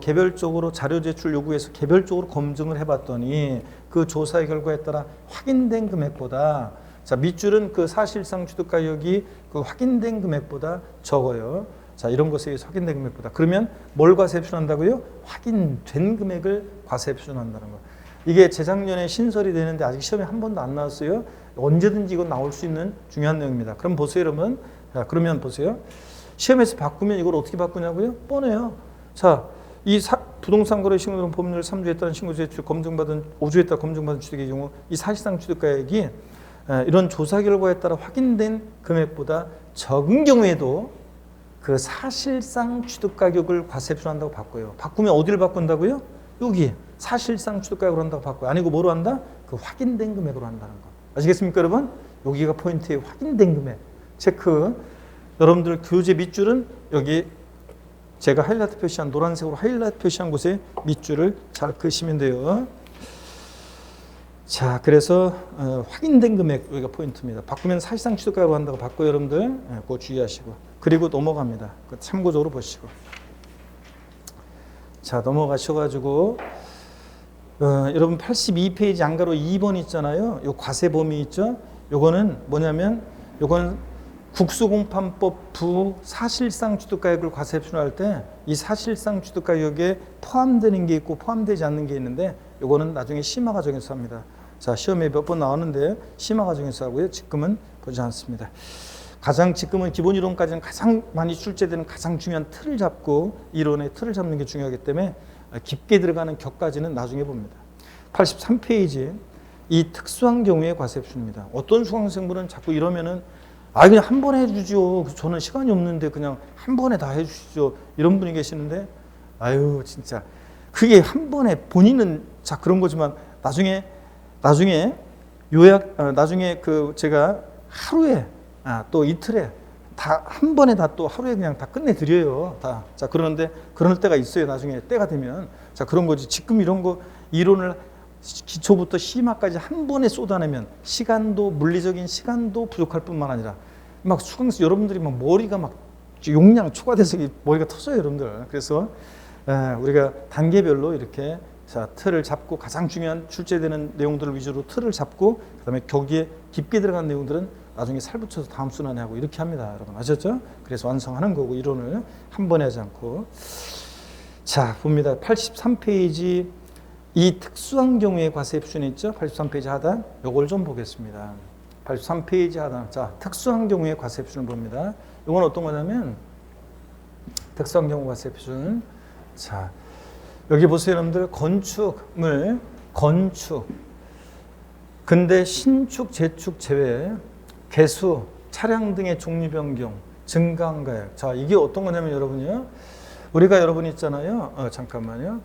S1: 자료 제출 요구해서 개별적으로 검증을 해봤더니 그 조사의 결과에 따라 확인된 금액보다, 자, 밑줄은 그 사실상 취득가격이 그 확인된 금액보다 적어요. 자, 이런 것에 의해서 확인된 금액보다. 그러면 뭘 과세 표준한다고요? 확인된 금액을 과세 표준한다는 거. 이게 재작년에 신설이 되는데 아직 시험에 한 번도 안 나왔어요. 언제든지 이건 나올 수 있는 중요한 내용입니다. 그럼 보세요, 여러분. 자, 그러면 보세요. 시험에서 바꾸면 이걸 어떻게 바꾸냐고요? 뻔해요. 자, 이 부동산 거래 신고 법률 3조에 따른 신고 제출 검증받은 5조에 따라 검증받은 취득의 경우 이 사실상 취득가액이 이런 조사 결과에 따라 확인된 금액보다 적은 경우에도 그 사실상 취득가격을 과세 표준한다고 바꿔요. 바꾸면 어디를 바꾼다고요? 여기 사실상 취득가액으로 한다고 바꿔요. 아니고 뭐로 한다? 그 확인된 금액으로 한다는 거. 아시겠습니까, 여러분? 여기가 포인트예요. 확인된 금액. 체크. 여러분들 교재 밑줄은 여기 제가 하이라이트 표시한 노란색으로 하이라이트 표시한 곳에 밑줄을 잘 그시면 돼요. 자, 그래서 확인된 금액 여기가 포인트입니다. 바꾸면 사실상 취득가액으로 한다고 바꿔요, 여러분들. 그거 주의하시고. 그리고 넘어갑니다. 참고적으로 보시고. 자, 넘어가셔가지고 여러분 82페이지 안가로 2번 있잖아요. 요 과세 범위 있죠. 요거는 뭐냐면 요건 국수공판법 부 사실상 취득가액을 과세 표준할 때 이 사실상 취득가격에 포함되는 게 있고 포함되지 않는 게 있는데 요거는 나중에 심화 과정에서 합니다. 자, 시험에 몇 번 나오는데 심화 과정에서 하고요. 지금은 보지 않습니다. 지금은 기본 이론까지는 가장 많이 출제되는 가장 중요한 틀을 잡고 이론의 틀을 잡는 게 중요하기 때문에 깊게 들어가는 격까지는 나중에 봅니다. 83페이지 이 특수한 경우의 과세 표준입니다. 어떤 수강생분은 자꾸 이러면은 그냥 한 번에 해주죠. 저는 시간이 없는데 그냥 한 번에 다 해주시죠. 이런 분이 계시는데 아유 진짜 그게 한 번에 본인은 자 그런 거지만 나중에 나중에 그 제가 하루에 또 이틀에 다 한 번에 다 또 하루에 그냥 다 끝내드려요. 다. 자, 그러는데 그럴 때가 있어요. 나중에 때가 되면. 자, 그런 거지. 지금 이런 거 이론을 기초부터 심화까지 한 번에 쏟아내면 시간도 물리적인 시간도 부족할 뿐만 아니라 막 수강생 여러분들이 막 머리가 막 용량 초과돼서 머리가 터져요, 여러분들. 그래서 우리가 단계별로 이렇게 자, 틀을 잡고 가장 중요한 출제되는 내용들을 위주로 틀을 잡고 그다음에 거기에 깊게 들어간 내용들은 나중에 살 붙여서 다음 순환에 하고 이렇게 합니다. 여러분 아셨죠? 그래서 완성하는 거고 이론을 한 번에 하지 않고 자 봅니다. 83페이지 이 특수한 경우의 과세 표준이 있죠? 83페이지 하단 요걸 좀 보겠습니다. 83페이지 하단 자 특수한 경우의 과세 표준을 봅니다. 이건 어떤 거냐면 특수한 경우 과세 표준 자 여기 보세요 여러분들 건축물 건축 근데 신축 재축 제외 개수 차량 등의 종류 변경 증가한 가액 자 이게 어떤 거냐면 여러분이요 우리가 여러분 있잖아요 잠깐만요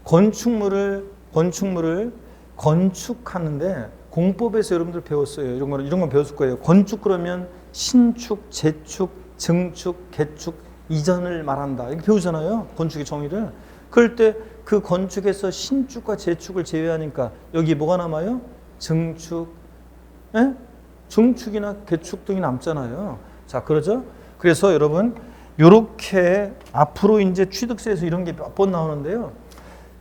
S1: 건축물을 건축하는데 공법에서 여러분들 배웠어요 이런 건 배웠을 거예요 건축 그러면 신축 재축 증축 개축 이전을 말한다 이렇게 배우잖아요 건축의 정의를 그럴 때 그 건축에서 신축과 재축을 제외하니까 여기 뭐가 남아요? 증축, 증축이나 개축 등이 남잖아요. 자, 그러죠? 그래서 여러분, 요렇게 앞으로 이제 취득세에서 이런 게 몇 번 나오는데요.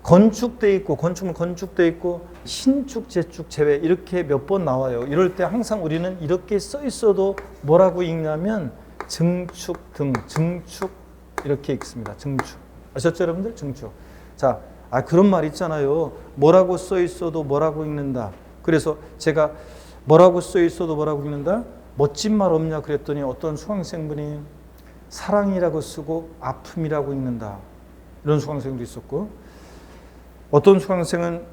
S1: 건축돼 있고, 건축물 건축돼 있고, 신축, 재축, 제외 이렇게 몇 번 나와요. 이럴 때 항상 우리는 이렇게 써 있어도 뭐라고 읽냐면 증축 등, 증축 이렇게 읽습니다. 증축. 아셨죠, 여러분들? 증축. 자, 그런 말 있잖아요. 뭐라고 써 있어도 뭐라고 읽는다. 그래서 제가 뭐라고 써 있어도 뭐라고 읽는다? 멋진 말 없냐 그랬더니 어떤 수강생분이 사랑이라고 쓰고 아픔이라고 읽는다. 이런 수강생도 있었고 어떤 수강생은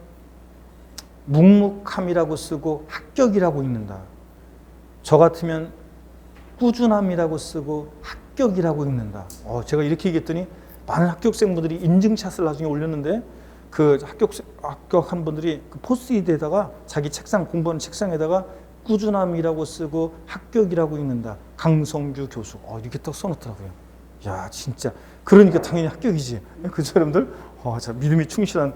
S1: 묵묵함이라고 쓰고 합격이라고 읽는다. 저 같으면 꾸준함이라고 쓰고 합격이라고 읽는다. 제가 이렇게 얘기했더니 많은 합격생분들이 인증샷을 나중에 올렸는데 그 합격한 분들이 그 포스트잇에다가 자기 책상 공부하는 책상에다가 꾸준함이라고 쓰고 합격이라고 읽는다. 강성규 교수. 이렇게 딱 써놓더라고요. 야 진짜 그러니까 당연히 합격이지. 그죠 여러분들? 자 믿음이 충실한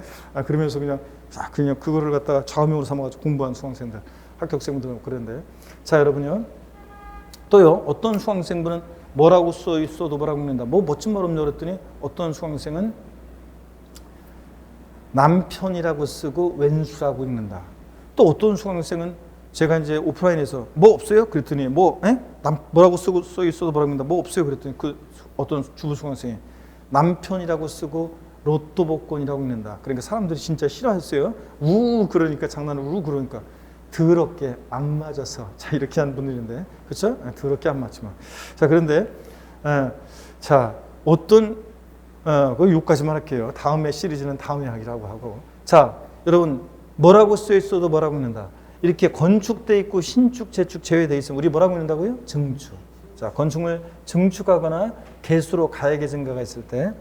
S1: 그러면서 그냥 그거를 갖다가 좌우명으로 삼아가지고 공부한 수강생들 합격생분들 그런데 자 여러분요 또요 어떤 수강생분은 뭐라고 써 있어도 뭐라고 읽는다. 뭐 멋진 말 없냐 그랬더니 어떤 수강생은 남편이라고 쓰고 왼수라고 읽는다. 또 어떤 수강생은 제가 이제 오프라인에서 뭐 없어요? 그랬더니 뭐라고 써 있어도 뭐라고 읽는다. 뭐 없어요? 그랬더니 그 어떤 주부 수강생이 남편이라고 쓰고 로또 복권이라고 읽는다. 그러니까 사람들이 진짜 싫어했어요. 그러니까 장난을 그러니까 더럽게 안 맞아서 자 이렇게 한 분들인데 그렇죠? 더럽게 안 맞지만 자 그런데 자 어떤 여기까지만 할게요. 다음에 시리즈는 다음에 하기라고 하고 자 여러분 뭐라고 써 있어도 뭐라고 읽는다. 이렇게 건축돼 있고 신축 재축 제외돼 있으면 우리 뭐라고 읽는다고요? 증축. 자 건축물 증축하거나 개수로 가액의 증가가 있을 때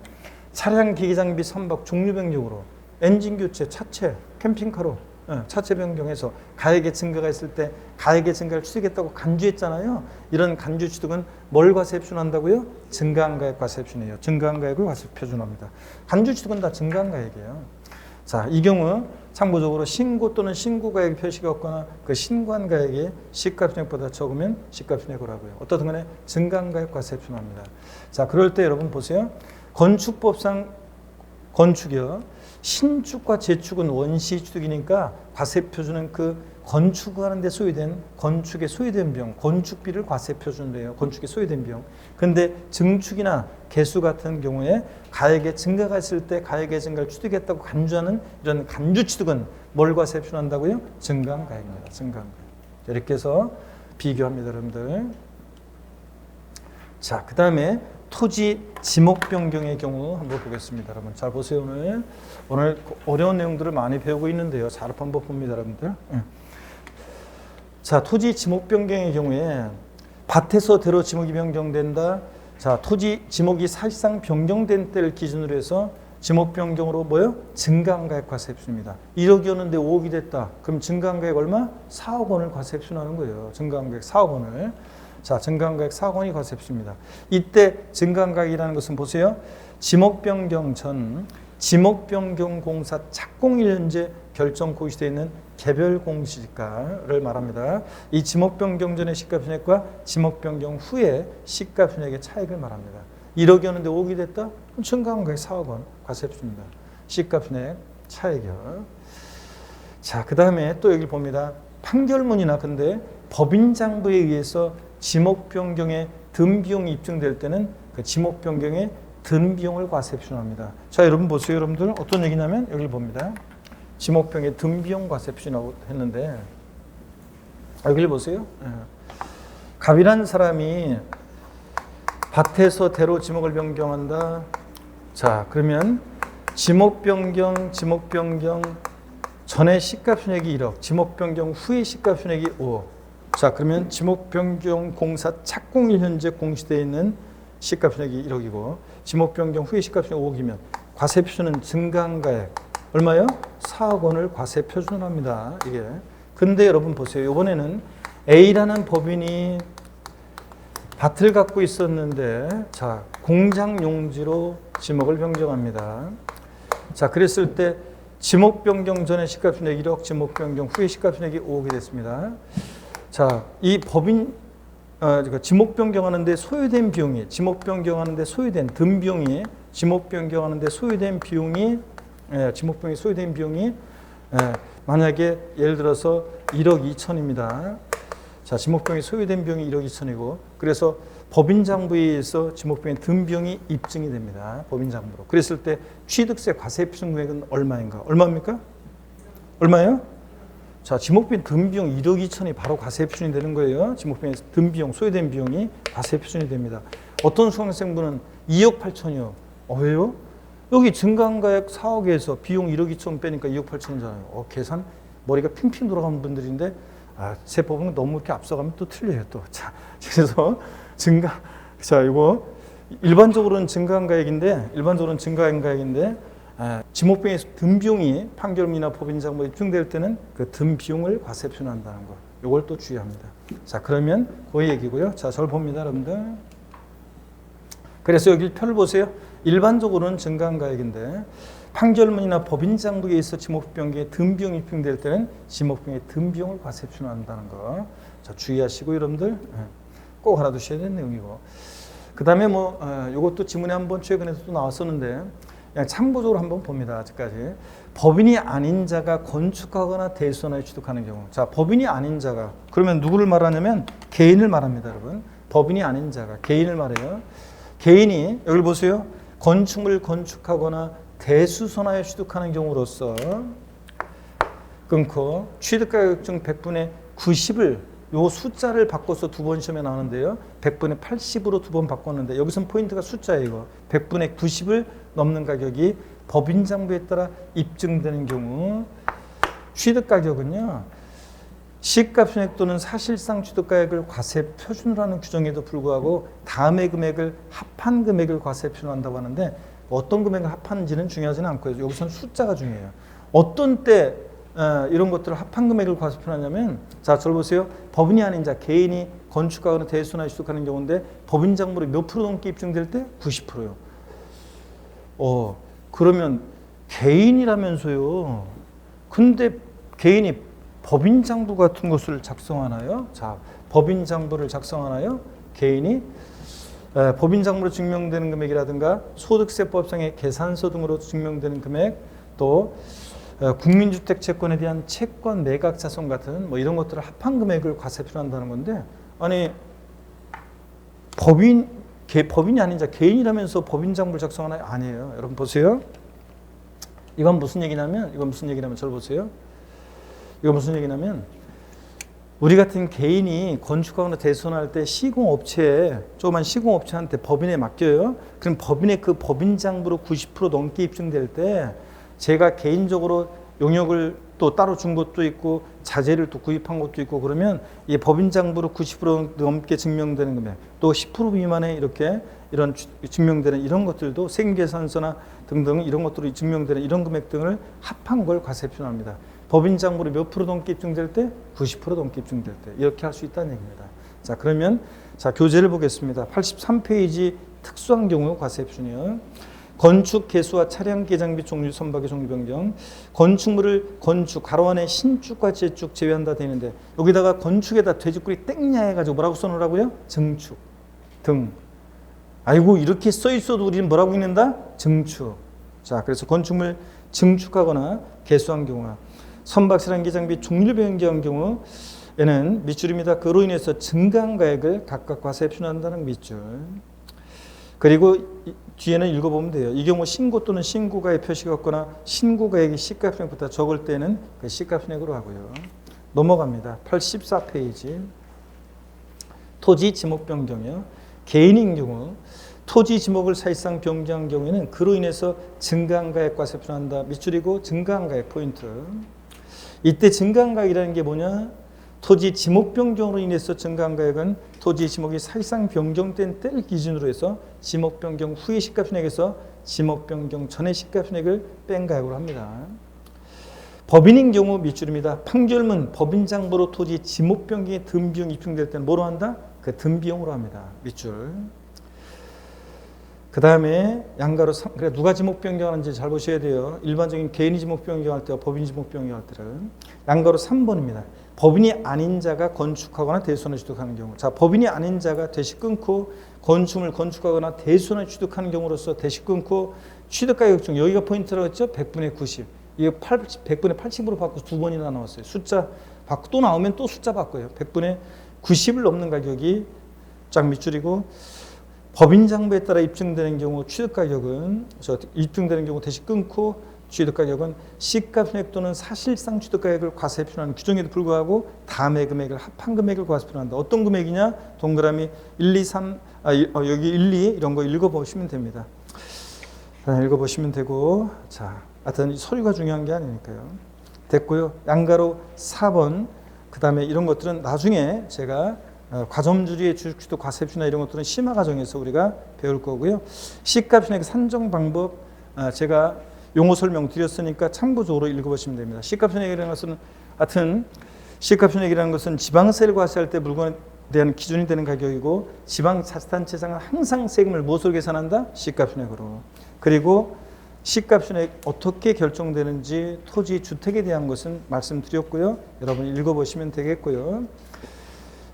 S1: 차량 기기 장비 선박 종류 변경으로 엔진 교체, 차체, 캠핑카로 차체 변경해서 가액의 증가가 있을 때 가액의 증가를 추적했다고 간주했잖아요. 이런 간주 취득은 뭘 과세 표준한다고요? 증가한 가액 과세 표준이에요. 증가한 가액을 과세 표준합니다. 간주 취득은 다 증가한 가액이에요. 자, 이 경우 참고적으로 신고 또는 신고 가액 표시가 없거나 그 신고한 가액이 시가표준액보다 적으면 시가표준액으로 하고요. 어떻든 간에 증가한 가액 과세 표준합니다. 자, 그럴 때 여러분 보세요. 건축법상 건축이요. 신축과 재축은 원시 취득이니까 과세 표준은 그 건축하는 데 소요된 건축에 소요된 비용, 건축비를 과세 표준으로 해요. 건축에 소요된 비용. 근데 증축이나 개수 같은 경우에 가액의 증가가 있을 때 가액의 증가를 취득했다고 간주하는 이런 간주 취득은 뭘 과세 표준한다고요? 증가한 가액입니다. 증가한 가액. 이렇게 해서 비교합니다, 여러분들. 자, 그 다음에 토지 지목 변경의 경우 한번 보겠습니다. 여러분 잘 보세요. 오늘 어려운 내용들을 많이 배우고 있는데요. 잘 한번 봅니다, 여러분들. 자, 토지 지목 변경의 경우에 밭에서 대로 지목이 변경된다. 자, 토지 지목이 사실상 변경된 때를 기준으로 해서 지목 변경으로 뭐요? 증가한 가액 과세 표준입니다. 1억이었는데 5억이 됐다. 그럼 증가한 가액 얼마? 4억 원을 과세 표준하는 거예요. 증가한 가액 4억 원을. 자, 증가한 가액 4억 원이 과세 표준입니다. 이때 증가한 가액이라는 것은 보세요. 지목 변경 전 지목 변경 공사 착공일 현재 결정 고시되어 있는 개별 공시지가를 말합니다. 이 지목 변경 전의 시가표준액과 지목 변경 후의 시가표준액의 차익을 말합니다. 1억이었는데 5억이 됐다? 그럼 증가한 가액 4억 원 과세 표준입니다. 시가표준액 차익이요. 자, 그 다음에 또 여기 봅니다. 판결문이나 근데 법인장부에 의해서 지목 변경의 든 비용이 입증될 때는 그 지목 변경의 든 비용을 과세 표준합니다. 자, 여러분 보세요. 여러분들 어떤 얘기냐면 여기를 봅니다. 지목 변경의 든 비용 과세 표준하고 했는데 여기를 보세요. 갑이라는 사람이 밭에서 대로 지목을 변경한다. 자, 그러면 지목 변경 전에 시가표준액이 1억, 지목 변경 후의 시가표준액이 5억. 자, 그러면 지목 변경 공사 착공일 현재 공시되어 있는 시가표준액이 1억이고 지목 변경 후의 시가표준액이 5억이면 과세 표준은 증가한 가액 얼마요? 4억 원을 과세 표준합니다. 이게. 근데 여러분 보세요. 이번에는 A라는 법인이 밭을 갖고 있었는데 자, 공장 용지로 지목을 변경합니다. 자, 그랬을 때 지목 변경 전에 시가표준액 1억, 지목 변경 후에 시가표준액이 5억이 됐습니다. 자, 이 법인 지목 변경하는데 소요된 비용이 지목 변경하는데 소요된 든 비용이 지목 변경하는데 소요된 비용이 지목 변경이 소요된 비용이 만약에 예를 들어서 1억 2천입니다. 자, 지목 변경이 소요된 비용이 1억 2천이고 그래서 법인장부에 의해서 지목 변경의 든 비용이 입증이 됩니다. 법인장부로. 그랬을 때 취득세 과세 표준 금액은 얼마인가? 얼마입니까? 얼마예요? 자, 지목비용 든 비용 1억 2천이 바로 과세 표준이 되는 거예요. 지목비용 든 비용, 소요된 비용이 과세 표준이 됩니다. 어떤 수강생분은 2억 8천이요. 왜요? 여기 증가한가액 4억에서 비용 1억 2천 빼니까 2억 8천이잖아요. 계산 머리가 핑핑 돌아가는 분들인데 세법은 너무 이렇게 앞서가면 또 틀려요. 또. 자, 그래서 자, 이거 일반적으로는 증가한 가액인데 지목비용의 든 비용이 판결문이나 법인장부에 입증될 때는 그 든 비용을 과세 표준한다는 거. 이걸 또 주의합니다. 자, 그러면 그 얘기고요. 자, 절 봅니다, 여러분들. 그래서 여기 표를 보세요. 일반적으로는 증가한 가액인데 판결문이나 법인장부에 있어 지목비용의 든 비용이 입증될 때는 지목비용의 든 비용을 과세 표준한다는 거. 자, 주의하시고 여러분들 꼭 알아두셔야 되는 내용이고. 그 다음에 이것도 지문에 한번 최근에도 또 나왔었는데 그냥 참고적으로 한번 봅니다. 아직까지. 법인이 아닌 자가 건축하거나 대수하여 취득하는 경우. 자, 법인이 아닌 자가. 그러면 누구를 말하냐면 개인을 말합니다, 여러분. 법인이 아닌 자가. 개인을 말해요. 개인이, 여기 보세요. 건축물 건축하거나 대수선하여 취득하는 경우로서 끊고 취득가격중 100분의 90을 요 숫자를 바꿔서 두 번 시험에 나오는데요. 100분의 80으로 두 번 바꿨는데 여기선 포인트가 숫자예요. 이거. 100분의 90을 넘는 가격이 법인장부에 따라 입증되는 경우 취득가격은요. 시가표준액 또는 사실상 취득가액을 과세 표준으로 하는 규정에도 불구하고 다음의 금액을 합한 금액을 과세 표준한다고 하는데 어떤 금액을 합하는지는 중요하지는 않고요. 여기서는 숫자가 중요해요. 어떤 때 이런 것들을 합한 금액을 과세표현하냐면, 자, 저를 보세요. 법인이 아닌 자, 개인이 건축하거나 대수나 취득하는 경우인데 법인 장부로 몇 프로 넘게 입증될 때? 90%요. 그러면 개인이라면서요. 근데 개인이 법인 장부 같은 것을 작성하나요? 자, 법인 장부를 작성하나요? 개인이 법인 장부로 증명되는 금액이라든가 소득세법상의 계산서 등으로 증명되는 금액, 또 국민주택 채권에 대한 채권 매각 자손 같은 뭐 이런 것들을 합한 금액을 과세표현한다는 건데, 아니 법인이 아닌 자 개인이라면서 법인 장부를 작성하나요? 아니에요. 여러분 보세요. 이건 무슨 얘기냐면 저를 보세요. 이건 무슨 얘기냐면, 우리 같은 개인이 건축하거나 대손할 때 시공업체에, 조그만 시공업체한테 법인에 맡겨요. 그럼 법인의 그 법인 장부로 90% 넘게 입증될 때, 제가 개인적으로 용역을 또 따로 준 것도 있고 자재를 또 구입한 것도 있고, 그러면 이 법인 장부로 90% 넘게 증명되는 금액, 또 10% 미만의 이런 증명되는 이런 것들도 생계산서나 등등 이런 것들이 증명되는 이런 금액 등을 합한 걸 과세표현합니다. 법인 장부로 몇 프로 넘게 입증될 때? 90% 넘게 입증될 때. 이렇게 할 수 있다는 얘기입니다. 자, 그러면 자, 교재를 보겠습니다. 83페이지 특수한 경우 과세표현이요. 건축 개수와 차량 개장비 종류 선박의 종류 변경. 건축물을 건축 가로 안에 신축과 재축 제외한다 되는데, 여기다가 건축에다 돼지꼬리 땡냐 해가지고 뭐라고 써놓으라고요? 증축 등. 아이고, 이렇게 써 있어도 우리는 뭐라고 읽는다? 증축. 자, 그래서 건축물 증축하거나 개수한 경우나 선박 차량 개장비 종류 변경한 경우에는 밑줄입니다. 그로 인해서 증가한 가액을 각각 과세표현한다는 밑줄. 그리고 뒤에는 읽어보면 돼요. 이 경우 신고 또는 신고가액 표시가 없거나 신고가액이 시가표현액보다 적을 때는 그 시가표현액으로 하고요. 넘어갑니다. 84페이지. 토지 지목 변경이요. 개인인 경우 토지 지목을 사실상 변경한 경우에는 그로 인해서 증가한 가액 과세표현한다. 밑줄이고 증가한 가액 포인트. 이때 증가한 가액이라는 게 뭐냐? 토지 지목 변경으로 인해서 증가한 가액은 토지 지목이 사실상 변경된 때를 기준으로 해서 지목 변경 후의 시가표현액에서 지목 변경 전의 시가표현액을 뺀 가액으로 합니다. 법인인 경우 밑줄입니다. 판결문 법인 장부로 토지 지목 변경의 등 비용 입증될 때는 뭐로 한다? 그 등 비용으로 합니다. 밑줄. 그 다음에 양가로 그래 누가 지목 변경하는지 잘 보셔야 돼요. 일반적인 개인이 지목 변경할 때와 법인 지목 변경할 때는 양가로 3번입니다. 법인이 아닌 자가 건축하거나 대손을 취득하는 경우. 자, 법인이 아닌 자가 대시 끊고 건축을 건축하거나 대손을 취득하는 경우로서 대시 끊고 취득가격 중 여기가 포인트라고 했죠? 100분의 90. 이게 100분의 80으로 바꿔서 두 번이나 나왔어요. 숫자 바꿔 또 나오면 또 숫자 바꿔요. 100분의 90을 넘는 가격이 쫙 밑줄이고, 법인 장부에 따라 입증되는 경우 취득가격은 입증되는 경우 대시 끊고 취득가격은 시가표현액 또는 사실상 취득가격을 과세표현하는 규정에도 불구하고 다음의 금액을 합한 금액을 과세표현한다. 어떤 금액이냐? 동그라미 1, 2, 3 여기 1, 2 이런 거 읽어보시면 됩니다. 읽어보시면 되고, 자, 하여튼 서류가 중요한 게 아니니까요. 됐고요. 양가로 4번. 그 다음에 이런 것들은 나중에 제가 과점주리의 주식취득 과세표나 이런 것들은 심화 과정에서 우리가 배울 거고요. 시가표현액 산정 방법 제가 용어 설명 드렸으니까 참고적으로 읽어보시면 됩니다. 시가표현액이라는 것은 하여튼 시가표현액이라는 것은 지방세를 과세할 때 물건에 대한 기준이 되는 가격이고, 지방자치단체장은 항상 세금을 무엇으로 계산한다? 시가표현액으로. 그리고 시가표현액 어떻게 결정되는지 토지 주택에 대한 것은 말씀드렸고요. 여러분 읽어보시면 되겠고요.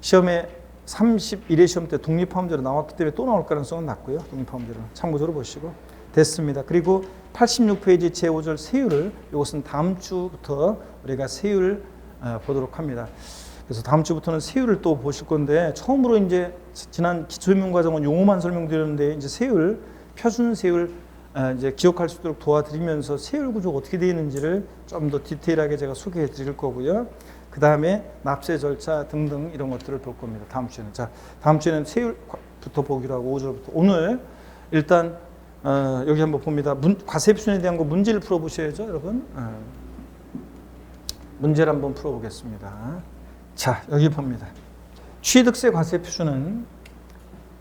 S1: 시험에 31회 시험 때 독립화문제로 나왔기 때문에 또 나올 가능성은 낮고요. 독립화문제로 참고적으로 보시고 됐습니다. 그리고 86페이지 제5절 세율을, 이것은 다음 주부터 우리가 세율을 보도록 합니다. 그래서 다음 주부터는 세율을 또 보실 건데, 처음으로 이제 지난 기초인문과정은 용어만 설명드렸는데 이제 세율, 표준 세율 이제 기억할 수 있도록 도와드리면서 세율 구조가 어떻게 되어 있는지를 좀 더 디테일하게 제가 소개해 드릴 거고요. 그 다음에 납세 절차 등등 이런 것들을 볼 겁니다. 다음 주에는. 자, 다음 주에는 세율부터 보기로 하고 5절부터. 오늘 일단 여기 한번 봅니다. 과세표준에 대한 거 문제를 풀어보셔야죠, 여러분. 문제를 한번 풀어보겠습니다. 자, 여기 봅니다. 취득세 과세표준은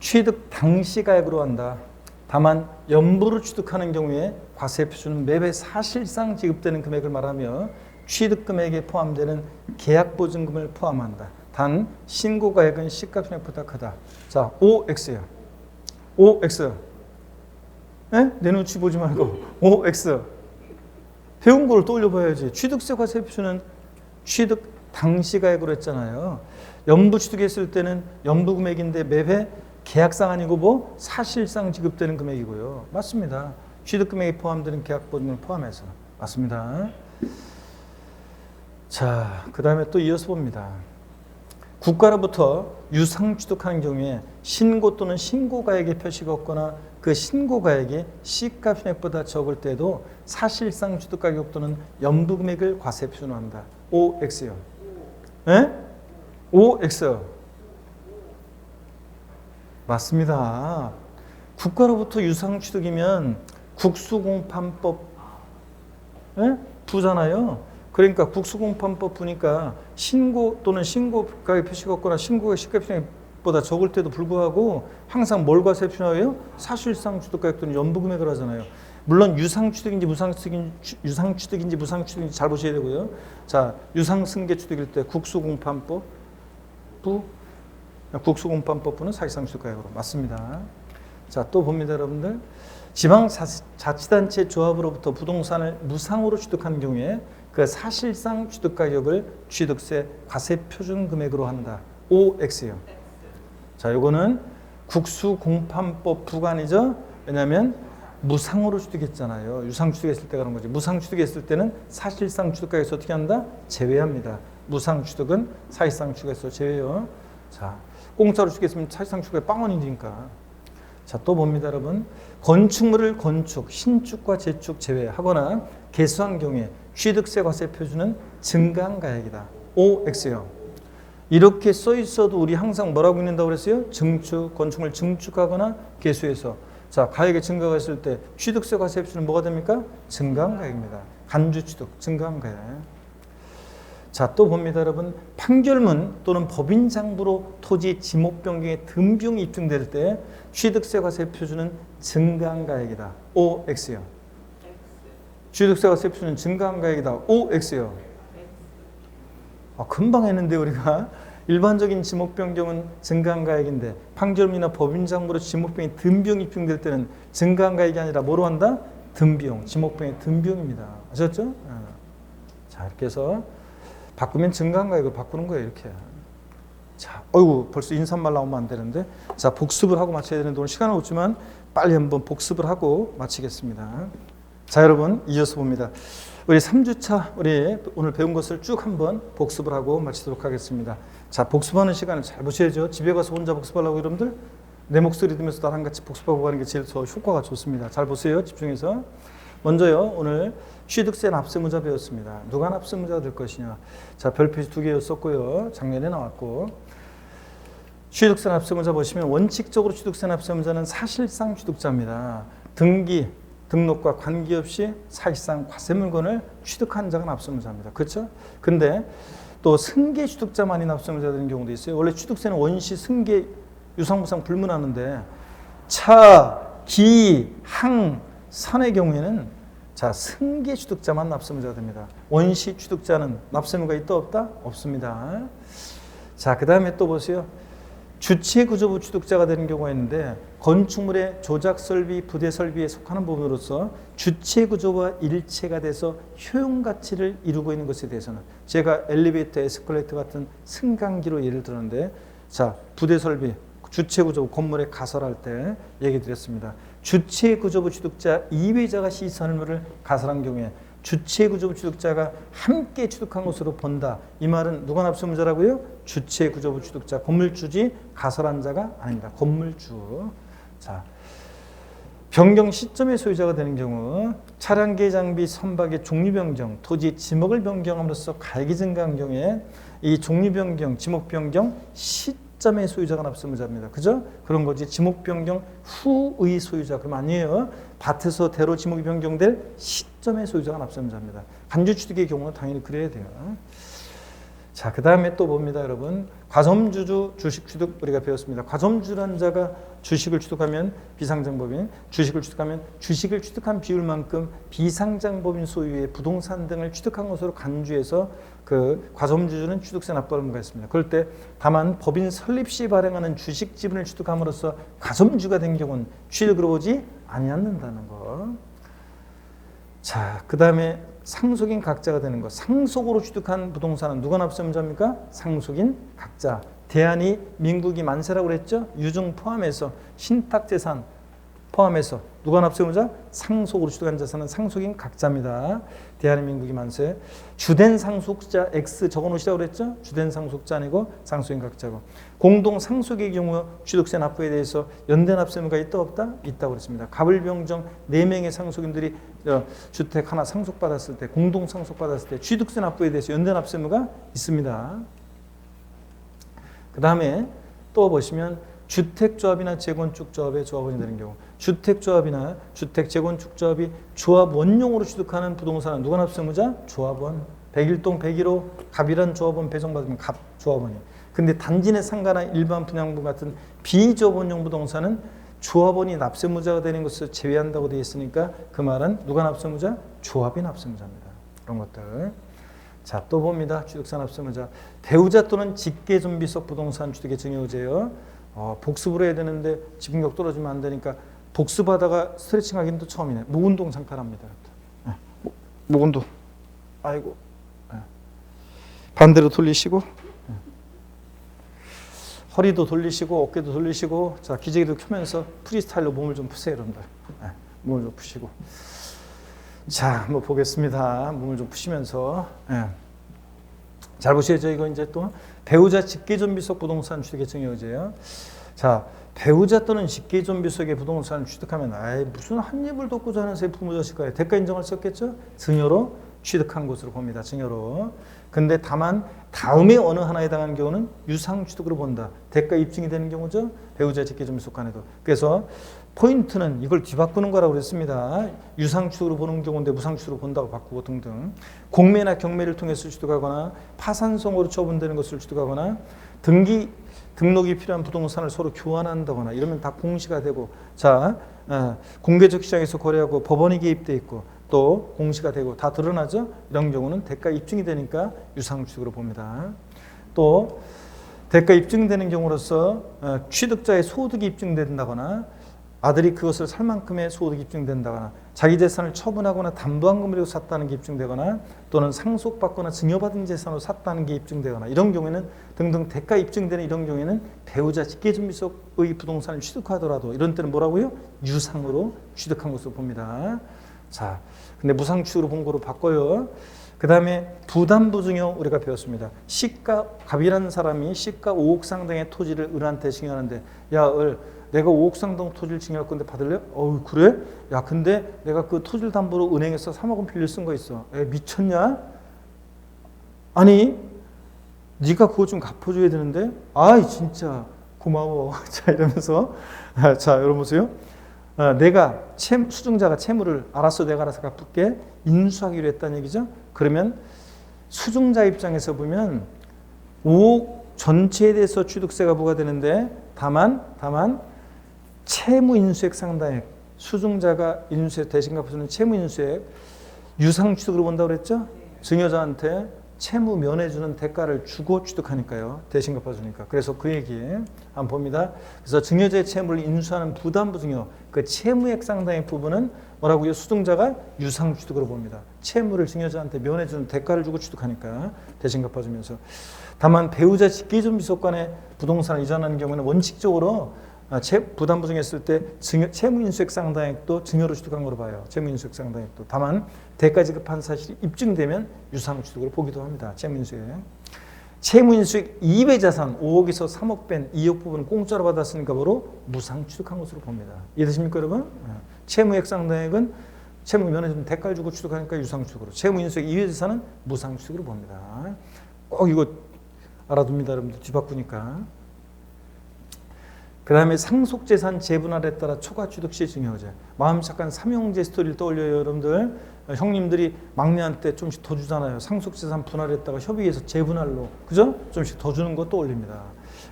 S1: 취득 당시 가액으로 한다. 다만 연부로 취득하는 경우에 과세표준은 매매 사실상 지급되는 금액을 말하며 취득금액에 포함되는 계약보증금을 포함한다. 단 신고가액은 시가총액보다 크다. 자, OX야. OX. 에? 내 눈치 보지 말고 OX. 배운 걸 떠올려봐야지. 취득세 과세표준은 취득 당시가액으로 했잖아요. 연부 취득했을 때는 연부 금액인데 매매 계약상 아니고 뭐 사실상 지급되는 금액이고요. 맞습니다. 취득금액에 포함되는 계약보증금을 포함해서. 맞습니다. 자, 그 다음에 또 이어서 봅니다. 국가로부터 유상 취득하는 경우에 신고 또는 신고가액의 표시가 없거나 그 신고가액이 시가총액보다 적을 때도 사실상 취득가격 또는 연부금액을 과세 표준화한다. OX요. 예? OX. 맞습니다. 국가로부터 유상 취득이면 국수공판법 부잖아요. 그러니까 국수공판법 부니까 신고 또는 신고가액 표시가 없거나 신고가액 시가총액보다 적을 때도 불구하고 항상 뭘 과세 표준화해요? 사실상 취득가액 또는 연부금액을 하잖아요. 물론 유상취득인지 무상취득인지 잘 보셔야 되고요. 자, 유상승계취득일 때 국수공판법 국수공판법부는 사실상 취득가액으로 맞습니다. 자, 또 봅니다, 여러분들. 지방자치단체 조합으로부터 부동산을 무상으로 취득한 경우에 그 사실상 취득가격을 취득세 과세표준금액으로 한다. OX요. 자, 이거는 국수공판법 부관이죠. 왜냐하면 무상으로 취득했잖아요. 유상 취득했을 때 그런 거지. 무상 취득했을 때는 사실상 취득가격에서 어떻게 한다? 제외합니다. 무상 취득은 사실상 취득에서 제외요. 자, 공짜로 취득했으면 사실상 취득이 빵원이니까. 자, 또 봅니다, 여러분. 건축물을 건축, 신축과 재축 제외하거나 개수한 경우에 취득세 과세 표준은 증가한 가액이다. OX요. 이렇게 써 있어도 우리 항상 뭐라고 읽는다고 그랬어요? 증축, 건축물 증축하거나 개수해서. 자, 가액의 증가가 있을 때 취득세 과세 표준은 뭐가 됩니까? 증가한 가액입니다. 간주 취득, 증가한 가액. 자, 또 봅니다, 여러분. 판결문 또는 법인 장부로 토지 지목 변경의 등비용이 입증될 때 취득세 과세 표준은 증가한 가액이다. OX요. 취득세 과세 표준은 증가한 가액이다. OX요. 금방 했는데 우리가 일반적인 지목 변경은 증가한 가액인데 판결문이나 법인 장부로 지목 변경의 등비용이 입증될 때는 증가한 가액이 아니라 뭐로 한다? 등비용, 지목 변경의 등비용입니다. 아셨죠? 자, 이렇게 해서 바꾸면 증가한 가액을 바꾸는 거예요, 이렇게. 자, 어이구, 벌써 인사말 나오면 안 되는데. 자, 복습을 하고 마쳐야 되는데 오늘 시간은 없지만 빨리 한번 복습을 하고 마치겠습니다. 자, 여러분, 이어서 봅니다. 우리 3주차, 우리 오늘 배운 것을 쭉 한번 복습을 하고 마치도록 하겠습니다. 자, 복습하는 시간을 잘 보셔야죠. 집에 가서 혼자 복습하려고 여러분들 내 목소리 들으면서 나랑 같이 복습하고 가는 게 제일 더 효과가 좋습니다. 잘 보세요, 집중해서. 먼저요, 오늘 취득세 납세문자 배웠습니다. 누가 납세문자가 될 것이냐. 자, 별표시 2개였었고요. 작년에 나왔고. 취득세 납세문자 보시면 원칙적으로 취득세 납세문자는 사실상 취득자입니다. 등기, 등록과 관계없이 사실상 과세물건을 취득한 자가 납세문자입니다. 그렇죠? 근데 또 승계 취득자만이 납세문자가 되는 경우도 있어요. 원래 취득세는 원시, 승계, 유상무상 불문하는데 차, 기, 항, 산의 경우에는 자, 승계 취득자만 납세문자가 됩니다. 원시 취득자는 납세물가 있다 없다? 없습니다. 자, 그 다음에 또 보세요. 주체구조부 취득자가 되는 경우가 있는데 건축물의 조작설비, 부대설비에 속하는 부분으로서 주체구조와 일체가 돼서 효용가치를 이루고 있는 것에 대해서는 제가 엘리베이터, 에스컬레이터 같은 승강기로 예를 들었는데 자, 부대설비, 주체구조부 건물에 가설할 때 얘기 드렸습니다. 주체구조부 취득자 이외자가 시설물을 가설한 경우에 주체구조부 취득자가 함께 취득한 것으로 본다. 이 말은 누가 납세문자라고요? 주체구조부 취득자, 건물주지 가설한 자가 아닙니다. 건물주. 자, 변경 시점의 소유자가 되는 경우 차량계 장비 선박의 종류 변경, 토지 지목을 변경함으로써 가액이 증가한 경우에 이 종류 변경, 지목 변경 시점의 소유자가 납세문자입니다. 그죠? 그런 거지. 지목 변경 후의 소유자 그럼 아니에요. 밭에서 대로 지목이 변경될 시점의 소유자가 납세문자입니다. 간주 취득의 경우는 당연히 그래야 돼요. 자, 그 다음에 또 봅니다, 여러분. 과점주주 주식 취득 우리가 배웠습니다. 과점주란 자가 주식을 취득하면 비상장법인, 주식을 취득하면 주식을 취득한 비율만큼 비상장법인 소유의 부동산 등을 취득한 것으로 간주해서 그 과점주주는 취득세 납부 의무가 있습니다. 그럴 때 다만 법인 설립 시 발행하는 주식 지분을 취득함으로써 과점주가 된 경우는 취득으로 보지 아니않는다는 거. 자, 그 다음에 상속인 각자가 되는 것. 상속으로 취득한 부동산은 누가 납세의무자입니까? 상속인 각자. 대한이 민국이 만세라고 그랬죠? 유증 포함해서 신탁재산 포함해서 누가 납세의무자? 상속으로 취득한 자산은 상속인 각자입니다. 대한민국이 만세. 주된 상속자 X 적어놓으시라고 그랬죠? 주된 상속자 아니고 상속인 각자고. 공동 상속의 경우 취득세 납부에 대해서 연대 납세의무가 있다 없다? 있다고 그랬습니다. 갑을병정 4명의 상속인들이 주택 하나 상속받았을 때, 공동 상속받았을 때 취득세 납부에 대해서 연대 납세의무가 있습니다. 그 다음에 또 보시면 주택조합이나 재건축조합의 조합원이 되는 경우, 주택조합이나 주택재건축조합이 조합 원용으로 취득하는 부동산은 누가 납세의무자? 조합원. 101동 101호 갑이란 조합원 배정받으면 갑 조합원이. 근데 단지 내 상가나 일반 분양부 같은 비조합원용 부동산은 조합원이 납세의무자가 되는 것을 제외한다고 되어 있으니까 그 말은 누가 납세의무자? 조합이 납세의무자입니다. 그런 것들. 자, 또 봅니다. 취득세 납세의무자. 배우자 또는 직계존비속 부동산 취득의 증여의제예요. 복습을 해야 되는데 집중력 떨어지면 안 되니까 복습하다가 스트레칭 하기는 또 처음이네. 목운동 잠깐 합니다. 목운동. 아이고. 반대로 돌리시고, 허리도 돌리시고, 어깨도 돌리시고, 자, 기저귀도 켜면서 프리스타일로 몸을 좀 푸세요, 여러분들. 몸을 좀 푸시고. 자, 한번 보겠습니다. 몸을 좀 푸시면서. 잘 보셔야죠. 이거 이제 또 배우자 직계존비속 부동산 취득의 증여의제예요. 자, 배우자 또는 직계존비속의 부동산을 취득하면 무슨 한 입을 덮고 자는 새 부모 자식과의 대가 인정을 썼겠죠? 증여로 취득한 것으로 봅니다. 증여로. 근데 다만 다음에 어느 하나에 해당하는 경우는 유상 취득으로 본다. 대가 입증이 되는 경우죠. 배우자 직계존비속 간에도. 그래서 포인트는 이걸 뒤바꾸는 거라고 그랬습니다. 유상 취득으로 보는 경우인데 무상 취득으로 본다고 바꾸고 등등. 공매나 경매를 통해서 취득하거나 파산성으로 처분되는 것을 취득하거나 등록이 필요한 부동산을 서로 교환한다거나 이러면 다 공시가 되고, 자, 공개적 시장에서 거래하고 법원이 개입돼 있고 또 공시가 되고 다 드러나죠. 이런 경우는 대가 입증이 되니까 유상 취득으로 봅니다. 또 대가 입증되는 경우로서 취득자의 소득이 입증된다거나 아들이 그것을 살 만큼의 소득이 입증된다거나 자기 재산을 처분하거나 담보한금으로 샀다는 게 입증되거나 또는 상속받거나 증여받은 재산으로 샀다는 게 입증되거나 이런 경우에는 등등 대가 입증되는 이런 경우에는 배우자 직계존비속의 부동산을 취득하더라도 이런 때는 뭐라고요? 유상으로 취득한 것으로 봅니다. 자, 근데 무상 취득으로 본 거로 바꿔요. 그 다음에 부담부증여 우리가 배웠습니다. 시가 갑이라는 사람이 시가 5억 상당의 토지를 을한테 증여하는데, 야, 을 내가 5억 상당 토지를 증여할 건데 받을래? 그래? 야, 근데 내가 그 토지를 담보로 은행에서 3억 원 빌려 쓴 거 있어. 미쳤냐? 아니, 네가 그거 좀 갚아줘야 되는데. 아이, 진짜 고마워. 자, 이러면서 자, 여러분 보세요. 내가 수증자가 채무를 알았어, 내가 알아서 갚을게 인수하기로 했다는 얘기죠. 그러면 수증자 입장에서 보면 5억 전체에 대해서 취득세가 부과되는데 다만 채무 인수액 상당액, 수증자가 인수액 대신 갚아주는 채무 인수액 유상 취득으로 본다고 그랬죠. 증여자한테 채무 면해주는 대가를 주고 취득하니까요. 대신 갚아주니까. 그래서 그 얘기 한번 봅니다. 그래서 증여자의 채무를 인수하는 부담부증여, 그 채무액 상당의 부분은 뭐라고요? 수증자가 유상 취득으로 봅니다. 채무를 증여자한테 면해주는 대가를 주고 취득하니까 대신 갚아주면서. 다만 배우자 직계존비속 간의 부동산을 이전하는 경우는 원칙적으로 부담부증했을 때 채무인수액 상당액도 증여로 취득한 걸로 봐요. 채무인수액 상당액도. 다만 대가 지급한 사실이 입증되면 유상 취득으로 보기도 합니다. 채무인수액. 채무인수액 2배 자산 5억에서 3억 뺀 2억 부분은 공짜로 받았으니까 바로 무상 취득한 것으로 봅니다. 이해되십니까, 여러분? 채무액 상당액은 채무 면해주는 대가를 주고 취득하니까 유상 취득으로. 채무인수액 2배 자산은 무상 취득으로 봅니다. 꼭 이거 알아둡니다, 여러분들. 뒤바꾸니까. 그 다음에 상속재산 재분할에 따라 초과취득시 증여제. 마음 착한 삼형제 스토리를 떠올려요, 여러분들. 형님들이 막내한테 좀씩 더 주잖아요. 상속재산 분할했다가 협의해서 재분할로, 그죠? 좀씩 더 주는 거 떠올립니다.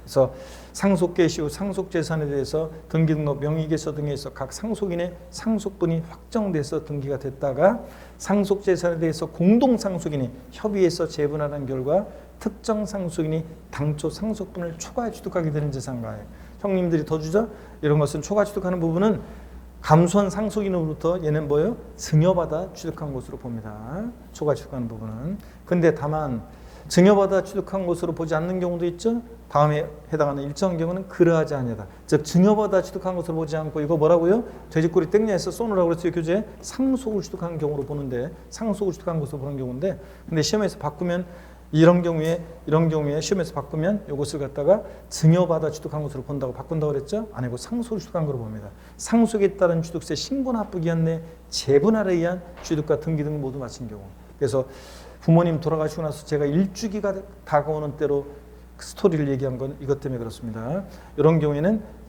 S1: 그래서 상속계시 후 상속재산에 대해서 등기등록 명의계서 등에서 각 상속인의 상속분이 확정돼서 등기가 됐다가 상속재산에 대해서 공동상속인이 협의해서 재분할한 결과 특정 상속인이 당초 상속분을 초과해 취득하게 되는 재산가액. 형님들이 더 주죠? 이런 것은 초과 취득하는 부분은 감소한 상속인으로부터 얘는 뭐예요? 증여받아 취득한 것으로 봅니다. 초과 취득하는 부분은. 근데 다만 증여받아 취득한 것으로 보지 않는 경우도 있죠. 다음에 해당하는 일정 경우는 그러하지 아니하다. 즉 증여받아 취득한 것으로 보지 않고 이거 뭐라고요? 돼지꼬리 땡냐에서 쏘느라고 그랬어요. 교재 상속을 취득한 경우로 보는데 상속을 취득한 것으로 보는 경우인데 근데 시험에서 바꾸면 이런 경우에 시험에서 바꾸면 이것을 갖다가 증여받아 취득한 것으로 본다고 바꾼다고 그랬죠? 아니고 상속을 취득한 것으로 봅니다. 상속에 따른 취득세 신고 납부 기한 내 재분할에 의한 취득과 등기 등 모두 마친 경우. 그래서 부모님 돌아가시고 나서 제가 일주기가 다가오는 때로 스토리를 얘기한 건 이것 때문에 그렇습니다. 이런 경우에는